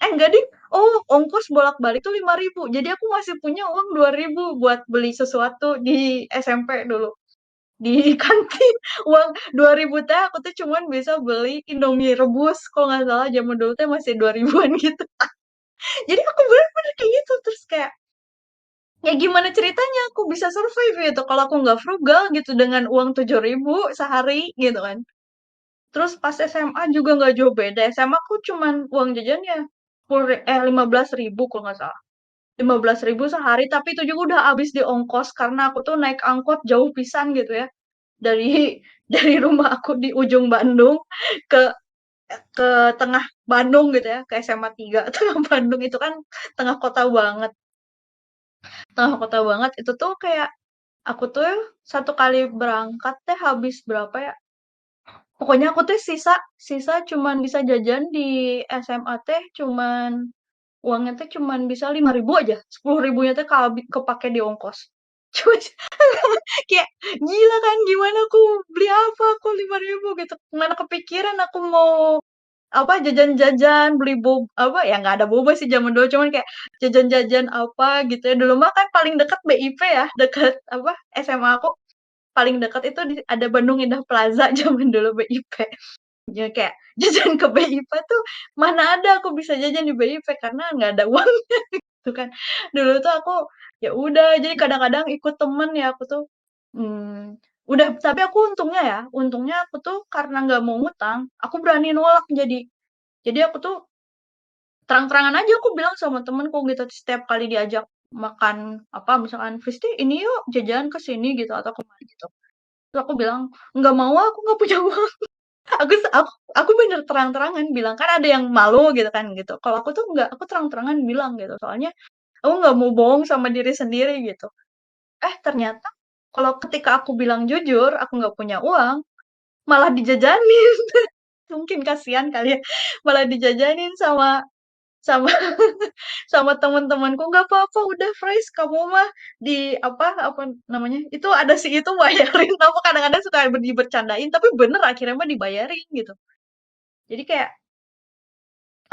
Enggak deh. Oh, ongkos bolak-balik tuh 5.000. Jadi aku masih punya uang 2.000 buat beli sesuatu di SMP dulu. Di kantin. Uang 2.000 teh aku tuh cuman bisa beli Indomie rebus. Kalau nggak salah zaman dulu teh masih 2.000-an gitu. Jadi aku bener-bener kayak gitu. Terus kayak, ya gimana ceritanya aku bisa survive gitu. Kalau aku nggak frugal gitu dengan uang 7.000 sehari gitu kan. Terus pas SMA juga nggak jauh beda. SMA aku cuman uang jajannya 15.000 kalau nggak salah. 15.000 sehari, tapi itu juga udah habis di ongkos karena aku tuh naik angkot jauh pisan gitu ya. Dari dari rumah aku di ujung Bandung ke tengah Bandung gitu ya, ke SMA 3 tengah Bandung itu kan tengah kota banget. Tengah kota banget itu tuh kayak aku tuh satu kali berangkat teh habis berapa ya? Pokoknya aku tuh sisa sisa cuman bisa jajan di SMA teh cuman uangnya teh cuman bisa 5.000 aja. 10.000-nya teh kepake di ongkos. Cuma kayak gila kan gimana aku beli apa aku 5.000 gitu. Mana kepikiran aku mau apa jajan-jajan beli apa ya nggak ada boba sih zaman dulu cuman kayak jajan-jajan apa gitu ya dulu mah kan paling dekat BIP ya dekat apa SMA aku paling dekat itu ada Bandung Indah Plaza zaman dulu BIP. Ya kayak jajan ke BIP tuh mana ada aku bisa jajan di BIP karena nggak ada uang tuh kan. Dulu tuh aku ya udah jadi kadang-kadang ikut temen ya aku tuh udah tapi aku untungnya aku tuh karena nggak mau ngutang, aku berani nolak jadi aku tuh terang-terangan aja aku bilang sama temenku gitu setiap kali diajak makan apa misalkan Kristi ini yuk jajan ke sini gitu atau kemana gitu. Terus aku bilang nggak mau aku nggak punya uang. Aku bener terang-terangan bilang kan ada yang malu gitu kan gitu. Kalau aku tuh nggak aku terang-terangan bilang gitu soalnya aku nggak mau bohong sama diri sendiri gitu. Ternyata kalau ketika aku bilang jujur aku nggak punya uang malah dijajanin. Mungkin kasihan kali ya malah dijajanin sama sama sama teman-temanku, "Nggak apa-apa, udah Fresh, kamu mah di apa apa namanya, itu ada si itu bayarin." Aku kadang-kadang suka dibercandain, tapi bener akhirnya mah dibayarin gitu. Jadi kayak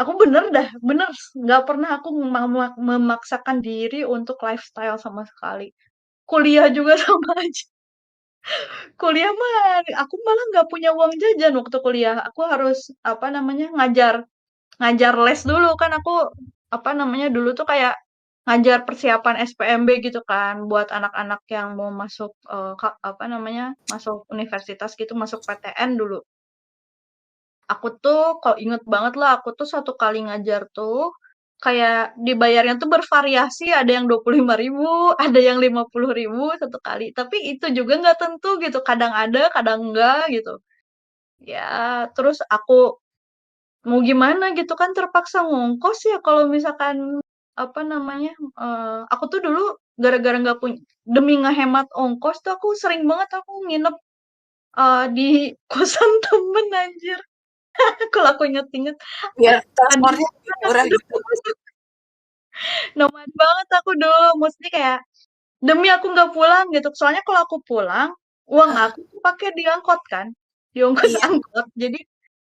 aku bener dah, bener nggak pernah aku memaksakan diri untuk lifestyle sama sekali. Kuliah juga sama aja. Kuliah mah aku malah nggak punya uang jajan waktu kuliah. Aku harus apa namanya ngajar ngajar les dulu kan aku apa namanya dulu tuh kayak ngajar persiapan SPMB gitu kan buat anak-anak yang mau masuk apa namanya masuk universitas gitu masuk PTN dulu. Aku tuh kalau inget banget lah aku tuh satu kali ngajar tuh kayak dibayarnya tuh bervariasi ada yang 25.000 ada yang 50.000 satu kali tapi itu juga nggak tentu gitu kadang ada kadang enggak gitu ya terus aku mau gimana gitu kan terpaksa ngongkos ya kalau misalkan apa namanya aku tuh dulu gara-gara nggak punya demi ngehemat ongkos tuh aku sering banget aku nginep di kosan temen anjir kalau aku inget-inget Biar nomad transportnya lebih banget murah aku gitu. dulu nomad banget aku dulu maksudnya kayak demi aku nggak pulang gitu soalnya kalau aku pulang uang Heeh, aku pakai di angkot kan di ongkos iya, angkot jadi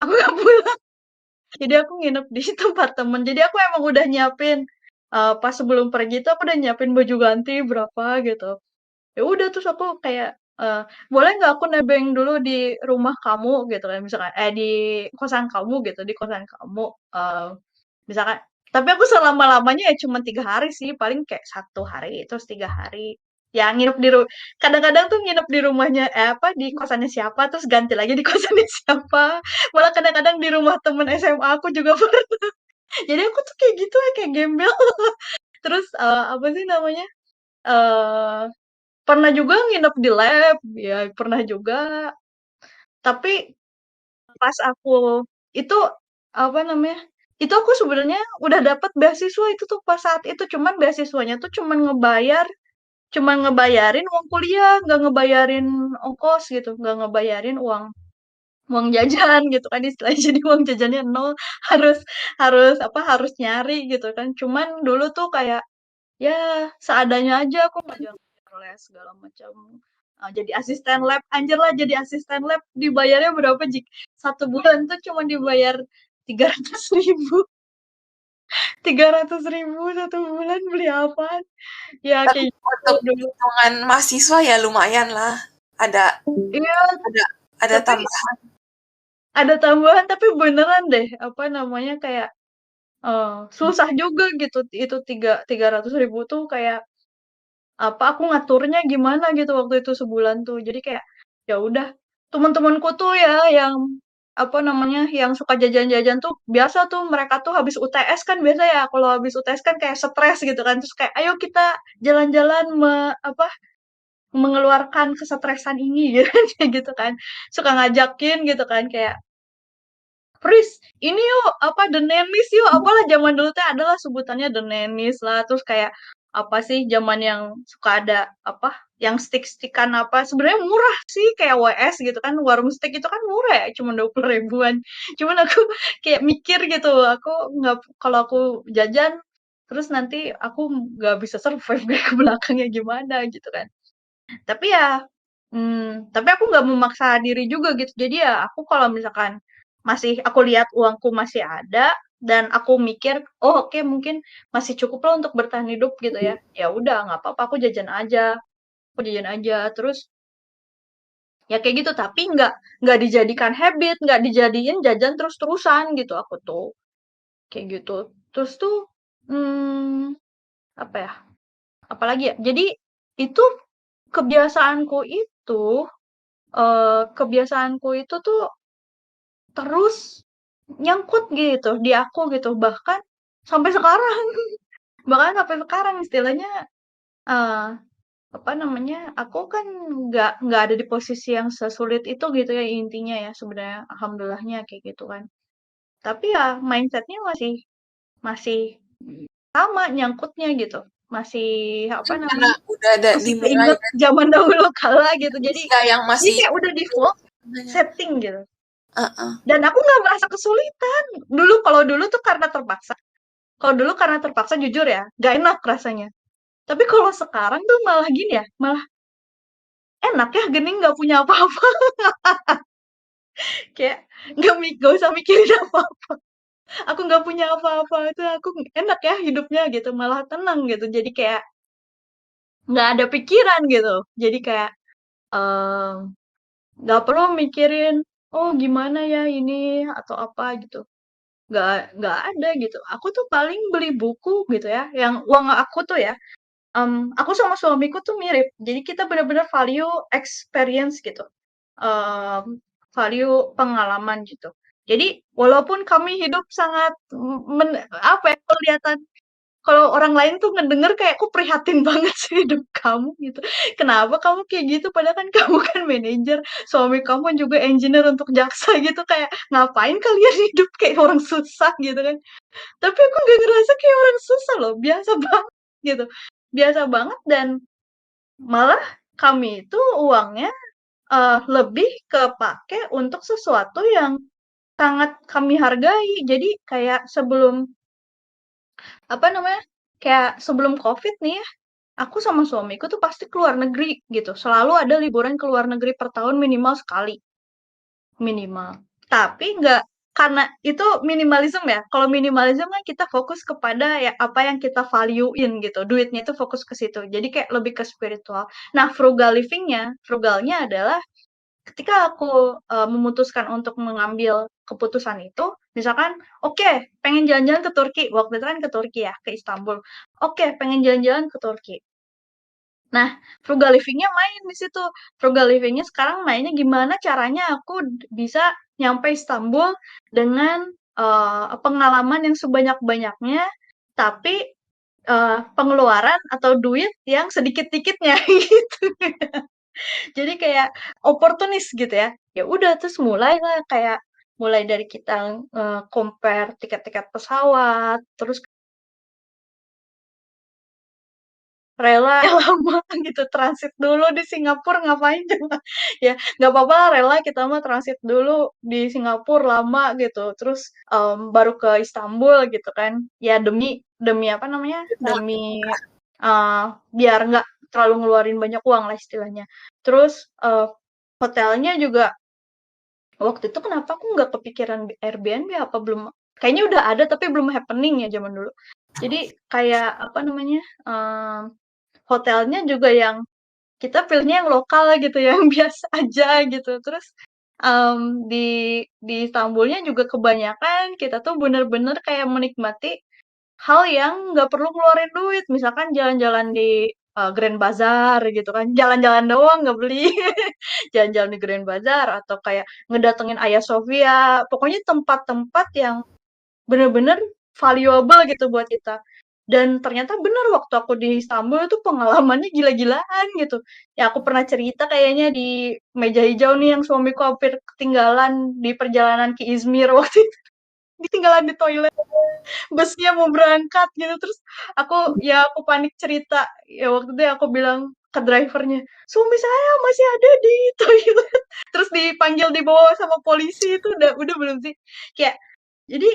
aku nggak pulang. Jadi aku nginep di tempat temen. Jadi aku emang udah nyiapin, pas sebelum pergi tuh aku udah nyiapin baju ganti berapa gitu. Ya udah terus aku kayak, "Boleh nggak aku nebeng dulu di rumah kamu?" Gitu kan misalkan di kosan kamu gitu, di kosan kamu, misalkan tapi aku selama-lamanya ya cuma 3 hari sih, paling kayak 1 hari, terus 3 hari. Ya nginep kadang-kadang tuh nginep di rumahnya apa, di kosannya siapa, terus ganti lagi di kosannya siapa. Malah kadang-kadang di rumah temen SMA aku juga pernah. Jadi aku tuh kayak gitu ya, kayak gembel. Terus, apa sih namanya, eee, pernah juga nginep di lab, ya pernah juga. Tapi pas aku itu, apa namanya, itu aku sebenarnya udah dapet beasiswa itu tuh pas saat itu, cuman beasiswanya tuh cuman ngebayarin uang kuliah, nggak ngebayarin ongkos gitu, nggak ngebayarin uang uang jajan gitu kan istilahnya, jadi uang jajannya nol, harus harus apa, harus nyari gitu kan. Cuman dulu tuh kayak ya, seadanya aja aku ngajar les segala macam. Jadi asisten lab, anjir lah jadi asisten lab dibayarnya berapa 1 bulan tuh cuma dibayar 300.000. 300.000 1 bulan beli apaan? Ya tapi kayak gitu untuk dulu. hitungan mahasiswa ya lumayan lah. Ada Iya, ada ada tapi tambahan. ada tambahan tapi beneran deh apa namanya kayak susah juga gitu itu 300.000 tuh kayak apa aku ngaturnya gimana gitu waktu itu sebulan tuh jadi kayak ya udah teman-temanku tuh ya yang apa namanya, yang suka jajan-jajan tuh biasa tuh mereka tuh habis UTS kan biasa ya, kalau habis UTS kan kayak stres gitu kan, terus kayak, "Ayo kita jalan-jalan apa, mengeluarkan kesetresan ini," gitu kan, kayak gitu kan. Suka ngajakin gitu kan, kayak, "Pris, ini yuk, apa, The Nannies yuk," apalah zaman dulu tuh adalah sebutannya The Nannies lah, terus kayak, apa sih, zaman yang suka ada, apa, yang stick-stickan apa, sebenarnya murah sih, kayak WS gitu kan, warung steak itu kan murah ya, cuma 20 ribuan. Cuman aku kayak mikir gitu, aku nggak, kalau aku jajan, terus nanti aku nggak bisa survive kayak ke belakangnya gimana gitu kan. Tapi ya, tapi aku nggak memaksa diri juga gitu. Jadi ya aku kalau misalkan aku lihat uangku masih ada dan aku mikir, "Oh, oke, mungkin masih cukup lah untuk bertahan hidup," gitu ya. Ya udah nggak apa-apa, aku jajan aja. Terus ya kayak gitu, tapi nggak dijadikan habit, nggak dijadiin jajan terus-terusan gitu aku tuh, kayak gitu. Terus tuh, mmm, apa ya, apalagi ya, jadi itu kebiasaanku itu tuh terus nyangkut gitu di aku gitu, bahkan sampai sekarang bahkan sampai sekarang istilahnya, eee, apa namanya, aku kan nggak ada di posisi yang sesulit itu gitu ya intinya ya sebenarnya, alhamdulillahnya kayak gitu kan. Tapi ya mindset-nya masih masih sama nyangkutnya gitu, masih apa Mungkin karena namanya, udah ada masih dimulai keinget dari zaman dahulu kala gitu. Jadi usia yang jadi masih kayak udah default setting gitu. Heeh. Dan aku nggak merasa kesulitan. Kalau dulu tuh karena terpaksa. Kalau dulu karena terpaksa jujur ya, nggak enak rasanya. Tapi kalau sekarang tuh malah gini ya, malah enak ya gini nggak punya apa-apa. Kayak nggak usah mikirin apa. Aku nggak punya apa-apa itu aku enak ya hidupnya gitu, malah tenang gitu. Jadi kayak nggak ada pikiran gitu. Jadi kayak nggak perlu mikirin, oh gimana ya ini atau apa gitu. Nggak ada gitu. Aku tuh paling beli buku gitu ya, yang uang aku tuh ya, aku sama suamiku tuh mirip. Jadi kita benar-benar value experience gitu, value pengalaman gitu. Jadi walaupun kami hidup sangat apa ya, kelihatan kalau orang lain tuh ngedenger kayak, "Aku prihatin banget sih hidup kamu," gitu. "Kenapa kamu kayak gitu? Padahal kan kamu kan manajer, suami kamu juga engineer untuk jaksa," gitu. Kayak, "Ngapain kalian hidup kayak orang susah?" Gitu kan. Tapi aku nggak ngerasa kayak orang susah loh, biasa banget gitu. Biasa banget dan malah kami itu uangnya, lebih kepake untuk sesuatu yang sangat kami hargai. Jadi kayak apa namanya, kayak sebelum Covid nih ya, aku sama suamiku tuh pasti ke luar negeri gitu, selalu ada liburan ke luar negeri per tahun minimal sekali. Minimal. Tapi nggak, karena itu minimalism ya, kalau minimalism kan kita fokus kepada ya apa yang kita value-in gitu, duitnya itu fokus ke situ, jadi kayak lebih ke spiritual. Nah, frugalnya adalah ketika aku, memutuskan untuk mengambil keputusan itu, misalkan, oke, pengen jalan-jalan ke Turki, waktu itu kan ke Turki ya, ke Istanbul. Oke, pengen jalan-jalan ke Turki. Nah, frugal living-nya main di situ. Frugal living-nya sekarang mainnya gimana caranya aku bisa nyampe Istanbul dengan, pengalaman yang sebanyak-banyaknya, tapi, pengeluaran atau duit yang sedikit-dikitnya gitu. Jadi kayak oportunis gitu ya. Ya udah terus mulailah kayak mulai dari kita, compare tiket-tiket pesawat, terus rela lama gitu, transit dulu di Singapura ngapain coba, ya nggak apa-apa lah rela kita mah transit dulu di Singapura lama gitu, terus, baru ke Istanbul gitu kan, ya demi demi apa namanya, demi, eee, biar nggak terlalu ngeluarin banyak uang lah istilahnya. Terus, hotelnya juga waktu itu kenapa aku nggak kepikiran Airbnb, apa belum, kayaknya udah ada tapi belum happening ya zaman dulu. Jadi kayak apa namanya, hotelnya juga yang kita pilihnya yang lokal gitu, yang biasa aja gitu. Terus, di Istanbulnya juga kebanyakan kita tuh bener-bener kayak menikmati hal yang nggak perlu ngeluarin duit. Misalkan jalan-jalan di Grand Bazaar gitu kan, jalan-jalan doang nggak beli. Jalan-jalan di Grand Bazaar atau kayak ngedatengin Hagia Sophia, pokoknya tempat-tempat yang bener-bener valuable gitu buat kita. Dan ternyata bener waktu aku di Istanbul itu pengalamannya gila-gilaan gitu. Ya aku pernah cerita kayaknya di meja hijau nih yang suamiku hampir ketinggalan di perjalanan ke Izmir waktu itu. Ditinggalan di toilet, busnya mau berangkat gitu. Terus aku panik cerita. Ya waktu itu aku bilang ke drivernya, suami saya masih ada di toilet. Terus dipanggil dibawa sama polisi itu udah belum sih? Kayak jadi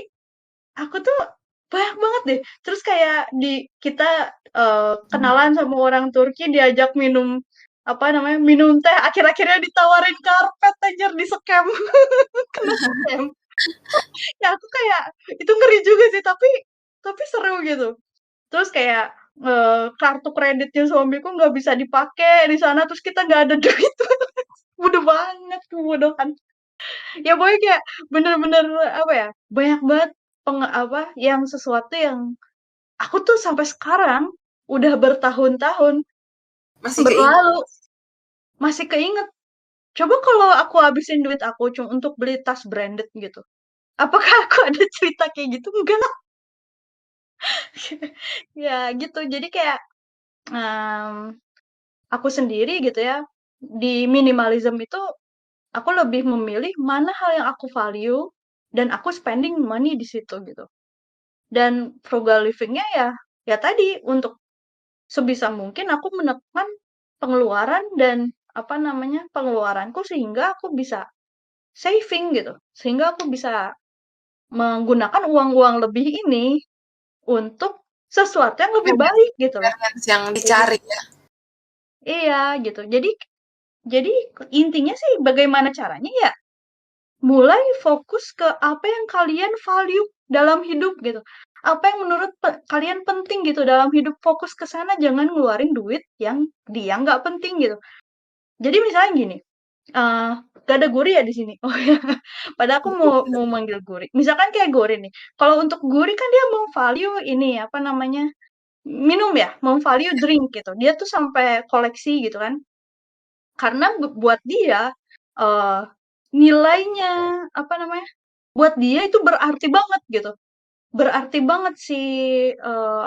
aku tuh banyak banget deh. Terus kayak kita kenalan sama orang Turki diajak minum apa namanya minum teh akhir-akhirnya ditawarin karpet aja di scam. Kena scam. Ya aku kayak itu ngeri juga sih tapi seru gitu. Terus kayak kartu kreditnya suamiku nggak bisa dipakai di sana terus kita nggak ada duit. Bodoh banget kebodohan. Ya pokoknya kayak bener-bener apa ya banyak banget apa yang sesuatu yang aku tuh sampai sekarang udah bertahun-tahun Masih keinget. berlalu masih keinget. Coba kalau aku habisin duit aku cuma untuk beli tas branded gitu. Apakah aku ada cerita kayak gitu? Enggak. Ya gitu. Jadi kayak em, aku sendiri gitu ya di minimalism itu aku lebih memilih mana hal yang aku value dan aku spending money di situ gitu. Dan frugal livingnya ya tadi untuk sebisa mungkin aku menekan pengeluaran dan apa namanya pengeluaranku sehingga aku bisa saving gitu sehingga aku bisa menggunakan uang-uang lebih ini untuk sesuatu yang lebih baik gitu loh Experience yang kayak gitu dicari ya. iya gitu jadi intinya sih bagaimana caranya ya mulai fokus ke apa yang kalian value dalam hidup gitu apa yang menurut kalian penting gitu dalam hidup fokus ke sana jangan ngeluarin duit yang dia nggak penting gitu jadi misalnya gini Eee, gak ada gurih ya di sini? Oh ya, padahal aku mau manggil gurih. Misalkan kayak gurih nih, kalau untuk gurih kan dia mau-value ini, apa namanya, minum ya, mau-value drink gitu. Dia tuh sampai koleksi gitu kan. Karena buat dia, eee, nilainya, apa namanya, buat dia itu berarti banget gitu. Berarti banget si,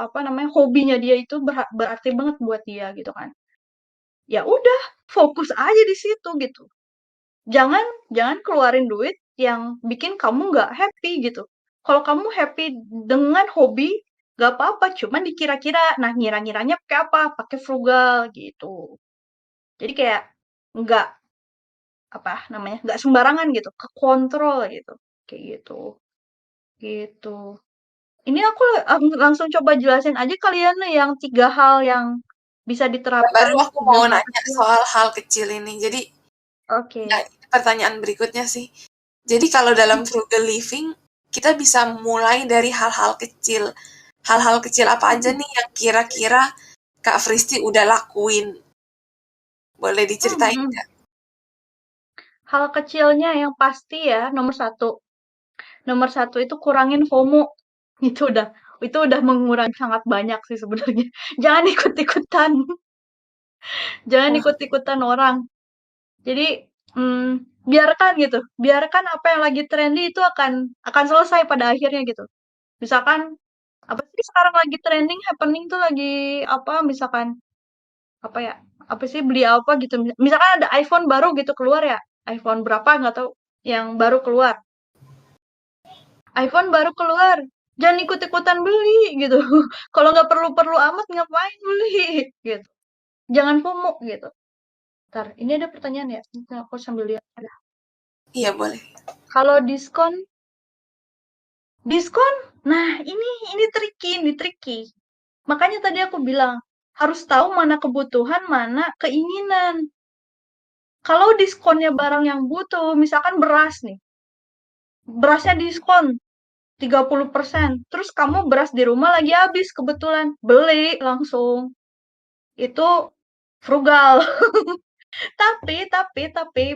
apa namanya, hobinya dia itu berarti banget buat dia gitu kan. Ya udah, fokus aja di situ gitu. Jangan jangan keluarin duit yang bikin kamu nggak happy gitu. Kalau kamu happy dengan hobi, nggak apa-apa, cuman dikira-kira. Nah, ngira-ngiranya pakai apa? Pakai frugal gitu. Jadi kayak nggak apa namanya, nggak sembarangan gitu, kekontrol gitu. Kayak gitu. Gitu. Ini aku langsung coba jelasin aja kalian nih yang 3 hal yang bisa Ya, diterapkan, baru aku 3 mau hal nanya kecil. soal hal kecil ini. Jadi, ya, Oke. ini pertanyaan berikutnya sih. Jadi kalau dalam Mhm frugal living, kita bisa mulai dari hal-hal kecil. Hal-hal kecil apa aja mhm nih yang kira-kira Kak Fristi udah lakuin? Boleh mhm diceritain mhm. nggak? Hal kecilnya yang pasti ya, nomor satu itu kurangin FOMO. Itu udah mengurangi sangat banyak sih sebenarnya. Jangan ikut-ikutan, jangan Wah, ikut-ikutan orang. Jadi biarkan gitu, biarkan apa yang lagi trendy itu akan selesai pada akhirnya gitu. Misalkan apa sih sekarang lagi trending, happening tuh lagi apa? Misalkan apa ya? Apa sih beli apa gitu? Misalkan ada iPhone baru gitu keluar ya, iPhone berapa nggak tahu yang baru keluar. iPhone baru keluar, jangan ikut-ikutan beli gitu. Kalau nggak perlu-perlu amat ngapain beli gitu. Jangan FOMO gitu. Ntar, ini ada pertanyaan ya? Ntar aku sambil lihat. Ada. iya boleh. Kalau diskon, diskon. Nah, ini tricky. Makanya tadi aku bilang harus tahu mana kebutuhan, mana keinginan. Kalau diskonnya barang yang butuh, misalkan beras nih, berasnya diskon 30%. Terus kamu beras di rumah lagi habis kebetulan. Beli langsung. Itu frugal. Tapi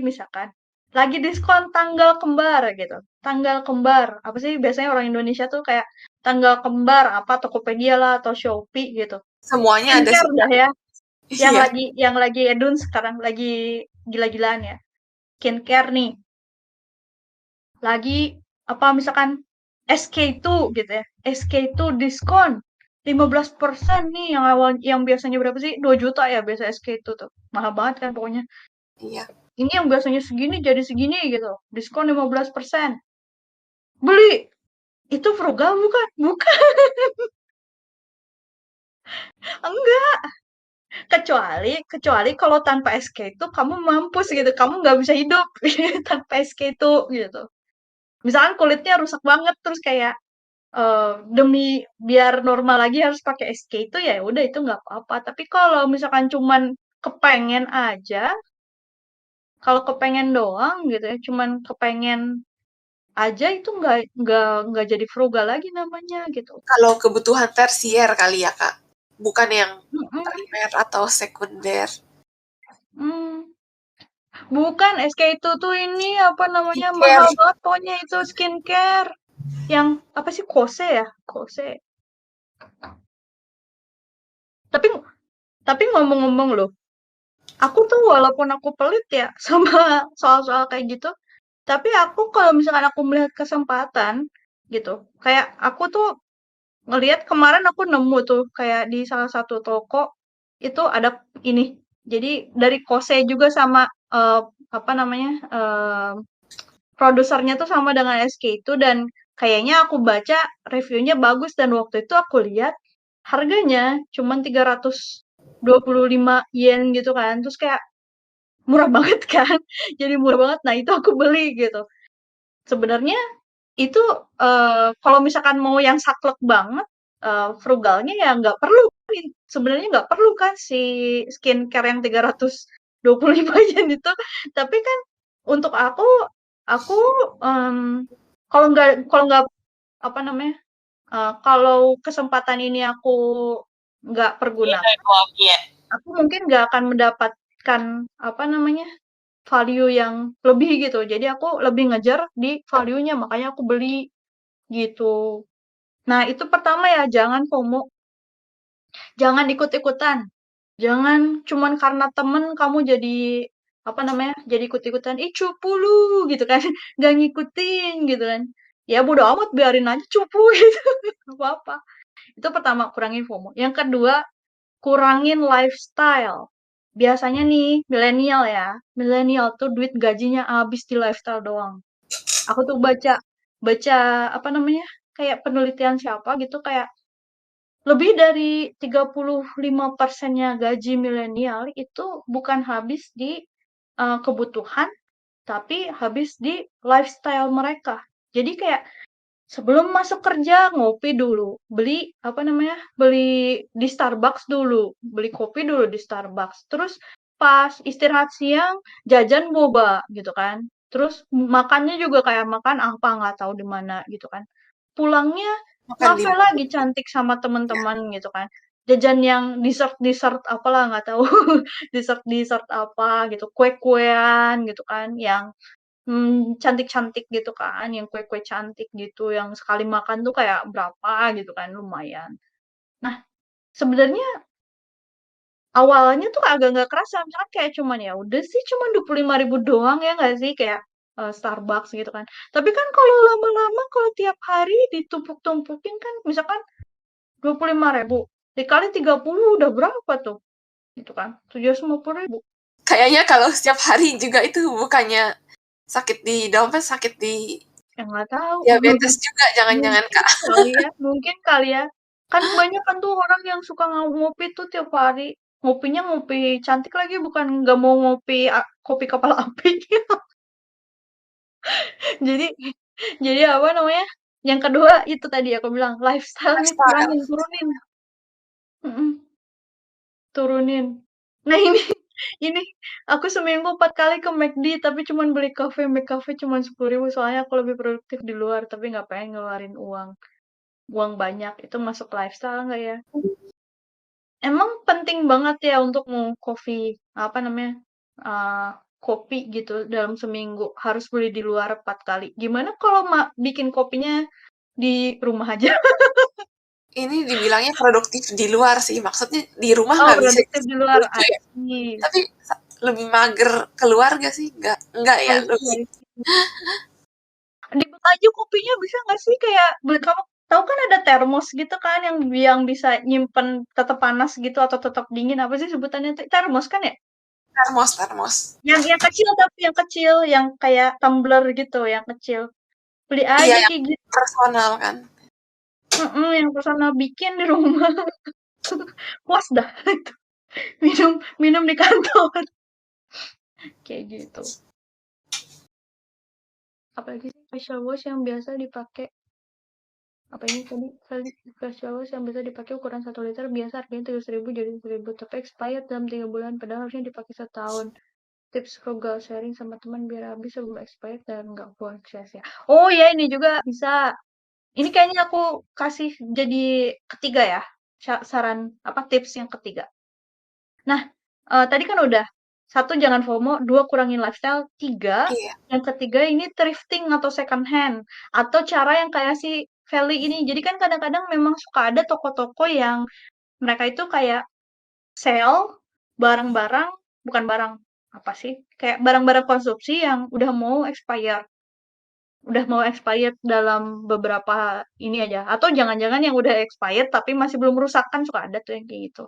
misalkan lagi diskon tanggal kembar gitu. Tanggal kembar. Apa sih biasanya orang Indonesia tuh kayak tanggal kembar apa Tokopedia lah atau Shopee gitu. Semuanya ada Encer sih, dah Kak. ya. Iya, yang lagi edun sekarang, lagi gila-gilaan ya. Skincare nih, lagi apa misalkan SK2 gitu ya. SK2 diskon 15% nih, yang awal yang biasanya berapa sih? 2 juta ya biasa SK2 tuh. Mahal banget kan pokoknya. iya. Ini yang biasanya segini jadi segini gitu. Diskon 15%. Beli. Itu frugal bukan? Bukan. Enggak. Kecuali kalau tanpa SK itu kamu mampus gitu. Kamu nggak bisa hidup tanpa SK itu gitu. Misalkan kulitnya rusak banget terus kayak demi biar normal lagi harus pakai SK itu, ya udah itu nggak apa-apa. Tapi kalau misalkan cuman kepengen aja, kalau kepengen doang gitu ya, cuman kepengen aja itu nggak jadi frugal lagi namanya gitu. Kalau kebutuhan tersier kali ya, Kak. Bukan yang Mm-mm. primer atau sekunder. Hmm. Bukan, SK itu tuh ini apa namanya mahal Skincare. banget pokoknya itu skincare. Yang apa sih Kose ya? Kose. Tapi tapi ngomong-ngomong loh, aku tuh walaupun aku pelit ya sama soal-soal kayak gitu, tapi aku kalau misalkan aku melihat kesempatan gitu, kayak aku tuh ngelihat kemarin aku nemu tuh kayak di salah satu toko itu ada ini. Jadi dari Kose juga sama eh, apa namanya produsernya tuh sama dengan SK itu, dan kayaknya aku baca reviewnya bagus, dan waktu itu aku lihat harganya cuman 325 yen gitu kan. Terus kayak murah banget kan. Jadi murah banget. Nah, itu aku beli gitu. Sebenarnya itu kalau misalkan mau yang saklek banget, frugalnya ya nggak perlu. Sebenarnya nggak perlu kan si skincare yang 325 yen itu. Tapi kan untuk aku kalau nggak apa namanya, kalau kesempatan ini aku nggak pergunakan, aku mungkin nggak akan mendapatkan apa namanya value yang lebih gitu. Jadi aku lebih ngejar di value-nya, makanya aku beli gitu. Nah, itu pertama ya, jangan FOMO, jangan ikut-ikutan. Jangan cuman karena temen kamu jadi apa namanya? Jadi ikut-ikutan, ih cupu lu gitu kan. Gak ngikutin gitu kan. Ya bodo amat biarin aja cupu gitu. Gak apa-apa. Itu pertama, kurangin FOMO. Yang kedua, kurangin lifestyle. Biasanya nih, milenial ya. Milenial tuh duit gajinya habis di lifestyle doang. Aku tuh baca baca apa namanya? Kayak penelitian siapa gitu, kayak lebih dari 35%-nya gaji milenial itu bukan habis di kebutuhan, tapi habis di lifestyle mereka. Jadi kayak sebelum masuk kerja ngopi dulu, beli apa namanya? Beli di Starbucks dulu, beli kopi dulu di Starbucks. Terus pas istirahat siang jajan boba gitu kan. Terus makannya juga kayak makan apa nggak tahu di mana gitu kan. Pulangnya Makan di ngafe lagi cantik sama ya. teman-teman gitu kan. Jajan yang dessert-dessert apalah nggak tahu. Dessert-dessert apa gitu, kue-kuean gitu kan yang cantik-cantik gitu kan, yang kue-kue cantik gitu, yang sekali makan tuh kayak berapa gitu kan, lumayan. Nah, sebenarnya awalnya tuh agak nggak kerasa, misalkan kayak cuman ya udah sih cuman 25.000 doang ya nggak sih, kayak Starbucks gitu kan. Tapi kan kalau lama-lama kalau tiap hari ditumpuk-tumpukin kan, misalkan 25.000 dikali 30 udah berapa tuh? Gitu kan, 750.000. Kayaknya kalau setiap hari juga itu bukannya sakit di dompet, sakit di Ya nggak tahu. diabetes juga, jangan-jangan, Mungkin Kak. kali ya, mungkin kali ya. Kan banyak kan tuh orang yang suka ngopi tuh tiap hari. Ngopinya ngopi cantik lagi, bukan nggak mau ngopi kopi kepala api. Jadi jadi apa namanya? Yang kedua itu tadi aku bilang lifestyle nih, Lifestyle. kurangin, turunin. Mm-mm, turunin. Nah ini ini aku seminggu 4 kali ke McD tapi cuman beli McCafe cuman 10.000, soalnya aku lebih produktif di luar tapi nggak pengen ngeluarin uang banyak. Itu masuk lifestyle nggak ya? Emang penting banget ya untuk kopi, apa namanya, eee, kopi gitu dalam seminggu, harus beli di luar 4 kali. Gimana kalau bikin kopinya di rumah aja? ini dibilangnya produktif di luar sih, maksudnya di rumah Oh, nggak bisa produktif di luar, lucu I ya, see. tapi lebih mager keluar gak sih? Nggak ya, I see, lebih I see. Di Baju kopinya bisa nggak sih kayak kamu tahu kan ada termos gitu kan yang bisa nyimpen tetap panas gitu atau tetap dingin, apa sih sebutannya tuh? Termos kan ya? termos. Yang kecil tapi yang kecil yang kayak tumbler gitu, yang kecil. Beli Iya, aja yang kayak gitu. personal kan. Yang personal bikin di rumah. Puas dah itu. Minum minum di kantor kayak gitu. Apalagi sih facial wash yang biasa dipakai, apa ini tadi facial wash yang biasa dipakai ukuran 1 liter biasa harganya 300.000 jadi 1.000 tapi expired dalam 3 bulan padahal harusnya dipakai setahun. Tips frugal sharing sama teman biar habis sebelum expired dan nggak boncos ya. Oh ya, ini juga bisa. Ini kayaknya aku kasih jadi ketiga ya. Saran apa tips yang ketiga. Nah, tadi kan udah, satu jangan FOMO, dua kurangin lifestyle, tiga Iya, yang ketiga ini thrifting atau second hand, atau cara yang kayak si Feli ini. Jadi kan kadang-kadang memang suka ada toko-toko yang mereka itu kayak sale barang-barang, bukan barang, apa sih, kayak barang-barang konsumsi yang udah mau expired dalam beberapa ini aja, atau jangan-jangan yang udah expired tapi masih belum rusak, kan suka ada tuh yang kayak gitu.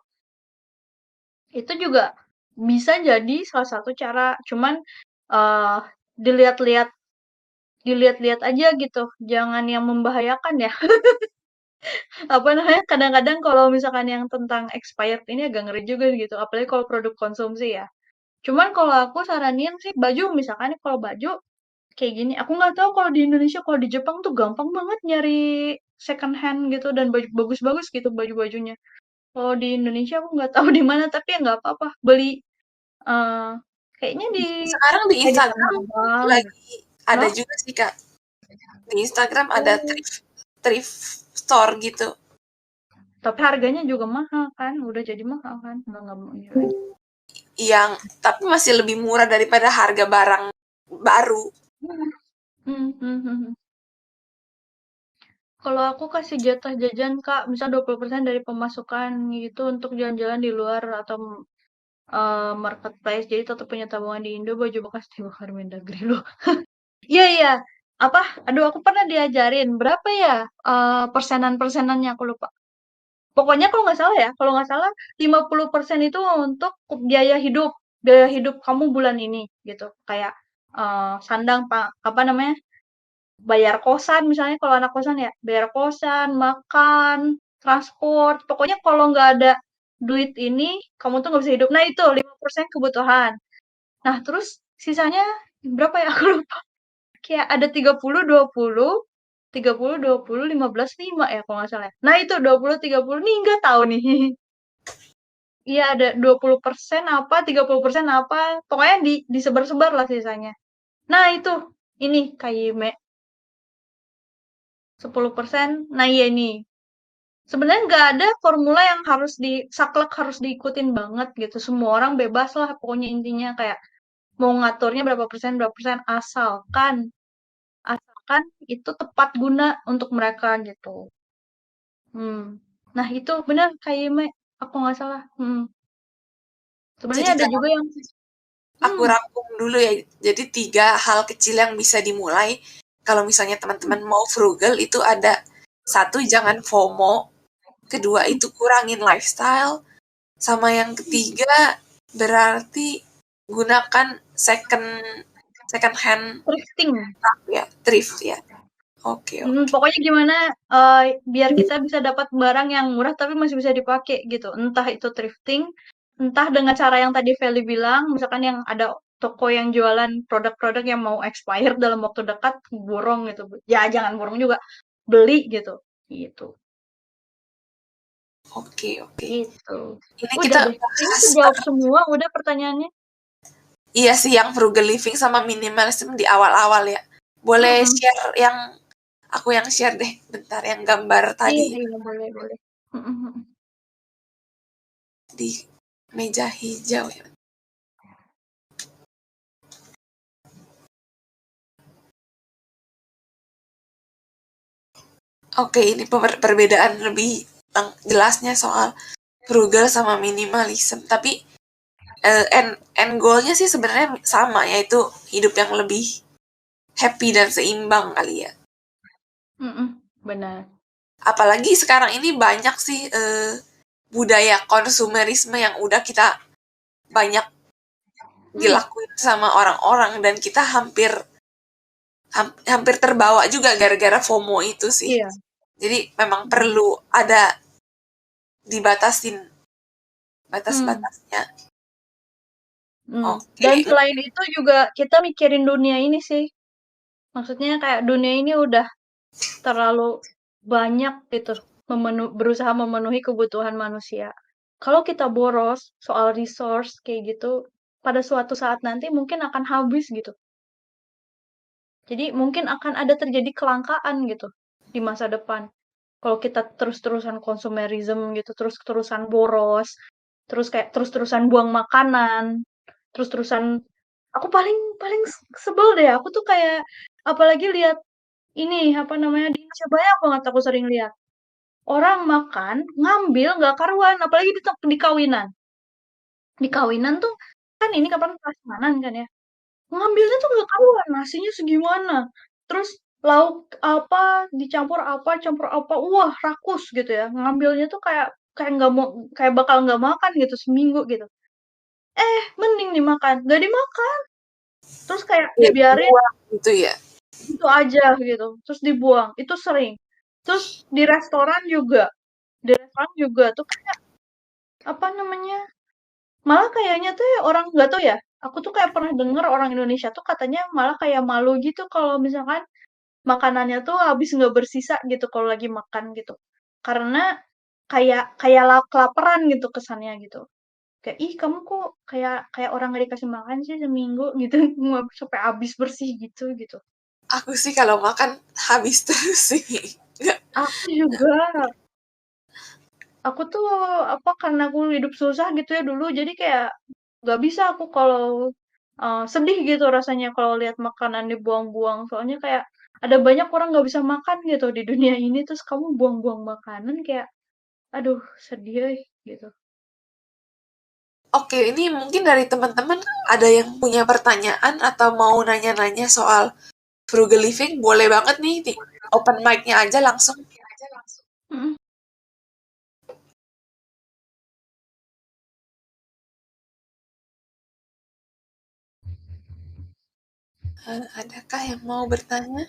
Itu juga bisa jadi salah satu cara, cuman uh, dilihat-lihat dilihat-lihat aja gitu, jangan yang membahayakan ya. Apa namanya? Kadang-kadang kalau misalkan yang tentang expired ini agak ngeri juga gitu, apalagi kalau produk konsumsi ya. Cuman kalau aku saranin sih baju, misalkan nih kalau baju kayak gini, aku nggak tahu kalau di Indonesia, kalau di Jepang tuh gampang banget nyari second hand gitu dan baju bagus-bagus gitu baju-bajunya. Kalau di Indonesia aku nggak tahu di mana, tapi ya nggak apa-apa beli. Eee, Kayaknya sekarang di di Tanah Instagram Abang gitu. lagi ada Kenapa? juga sih Kak. Di Instagram ada Oh, thrift store gitu. tapi harganya juga mahal kan, udah jadi mahal kan, nggak mau ini lagi. Yang tapi masih lebih murah daripada harga barang baru. Mhm, mhm mhm mhm. Kalau aku kasih jatah jajan, Kak, misal 20% dari pemasukan gitu untuk jalan-jalan di luar atau, marketplace, jadi tetap punya tabungan di Indo, baju bekas di luar Mendagri loh. Iya iya, apa, aduh aku pernah diajarin, berapa ya, persenan-persenannya aku lupa. Pokoknya kalau nggak salah 50% itu untuk biaya hidup kamu bulan ini gitu. Kayak sandang pak apa namanya? Bayar kosan misalnya kalau anak kosan ya, bayar kosan, makan, transport. Pokoknya kalau nggak ada duit ini, kamu tuh nggak bisa hidup. Nah itu 5% kebutuhan. Nah terus sisanya berapa ya? Aku lupa. Kayak ada 30, 20, 15, 5 ya kalau nggak salah ya. Nah itu 20, 30 nih nggak tahu nih. Iya ada 20% apa, 30% apa, pokoknya disebar-sebar lah sisanya. Nah itu, ini KYM 10%. Nah iya ini. Sebenarnya nggak ada formula yang harus saklek harus diikutin banget gitu. Semua orang bebas lah pokoknya intinya kayak mau ngaturnya berapa persen asalkan itu tepat guna untuk mereka gitu. Hmm. Nah itu benar KYM, aku nggak salah. Sebenarnya Jadi ada Kak, juga yang aku hmm, rangkum dulu ya. Jadi 3 hal kecil yang bisa dimulai kalau misalnya teman-teman mau frugal itu ada: satu, jangan FOMO; kedua, hmm, itu kurangin lifestyle; sama yang ketiga berarti gunakan second second hand thrifting. ya, thrift ya. Oke, oke. Pokoknya gimana, biar kita bisa dapat barang yang murah tapi masih bisa dipakai gitu. Entah itu thrifting, entah dengan cara yang tadi Feli bilang, misalkan yang ada toko yang jualan produk-produk yang mau expired dalam waktu dekat, borong gitu. Ya jangan borong juga, beli gitu. Gitu. Oke, oke. Gitu. Ini Udah kita deh. Kayaknya bahas, kejawab semua udah pertanyaannya. iya sih, yang frugal living sama minimalism di awal-awal ya. Boleh Mm-mm. share yang aku yang share deh, bentar, yang gambar Iya, tadi iya, boleh, boleh. Mm-mm. di meja hijau ya. Oke, ini perbedaan lebih tentang jelasnya soal frugal sama minimalism. Tapi end goalnya sih sebenarnya sama, yaitu hidup yang lebih happy dan seimbang kali ya. Benar. Apalagi sekarang ini banyak sih budaya konsumerisme yang udah kita banyak dilakuin sama orang-orang, dan kita hampir terbawa juga gara-gara FOMO itu sih. Iya. Jadi memang perlu ada dibatasin batas-batasnya. Oke. Dan selain itu juga kita mikirin dunia ini sih. Maksudnya kayak dunia ini udah terlalu banyak gitu berusaha memenuhi kebutuhan manusia. Kalau kita boros soal resource kayak gitu, pada suatu saat nanti mungkin akan habis gitu. Jadi mungkin akan ada terjadi kelangkaan gitu di masa depan. Kalau kita terus-terusan konsumerism gitu, terus-terusan boros, terus kayak terus-terusan buang makanan, terus-terusan aku paling paling sebel deh. Aku tuh kayak apalagi lihat ini apa namanya di Indonesia banyak banget aku sering lihat. Orang makan, ngambil nggak karuan, apalagi di kawinan. Di kawinan tuh kan ini kapan prasmanan kan ya. Ngambilnya tuh nggak karuan, nasinya segimana. Terus lauk apa, campur apa, wah rakus gitu ya. Ngambilnya tuh kayak kayak nggak mau, kayak bakal nggak makan gitu seminggu gitu. Mending dimakan, nggak dimakan. Terus kayak Ya, dibiarin buang gitu ya. itu aja gitu. Terus dibuang, itu sering. Terus di restoran juga, tuh kayak apa namanya? Malah kayaknya tuh ya orang nggak tahu ya. Aku tuh kayak pernah denger orang Indonesia tuh katanya malah kayak malu gitu kalau misalkan makanannya tuh habis nggak bersisa gitu kalau lagi makan gitu. Karena kayak kayak kelaparan gitu kesannya gitu. Kayak ih kamu kok kayak kayak orang nggak dikasih makan sih seminggu gitu sampai habis bersih gitu gitu. Aku sih kalau makan habis terus sih. Nggak. Aku juga. Aku tuh apa karena aku hidup susah gitu ya dulu jadi kayak nggak bisa aku kalau sedih gitu rasanya kalau lihat makanan dibuang-buang soalnya kayak ada banyak orang nggak bisa makan gitu di dunia ini terus kamu buang-buang makanan kayak aduh sedih gitu. Oke, ini mungkin dari teman-teman ada yang punya pertanyaan atau mau nanya-nanya soal frugal living, boleh banget nih di open mic-nya aja langsung. Mm-mm. Adakah yang mau bertanya?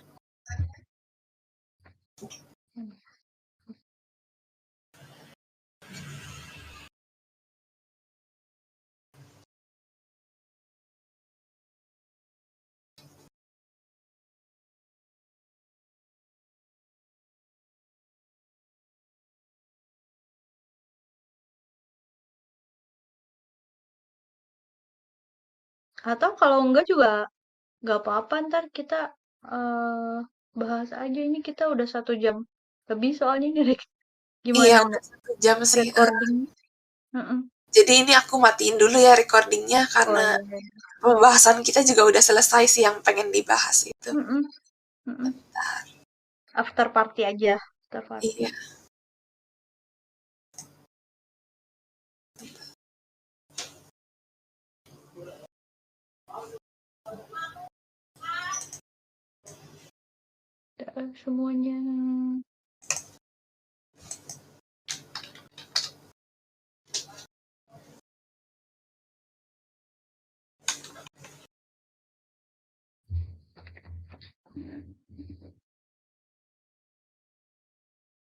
Atau kalau enggak juga nggak apa-apa ntar kita eh bahas aja ini kita udah 1 jam lebih soalnya ini Iya, gimana udah 1 jam sih. recording. Mm-mm. Jadi ini aku matiin dulu ya recordingnya Oh karena iya, iya. pembahasan kita juga udah selesai sih yang pengen dibahas itu. Mm-mm. Mm-mm. After party aja, after party. Iya. Semuanya.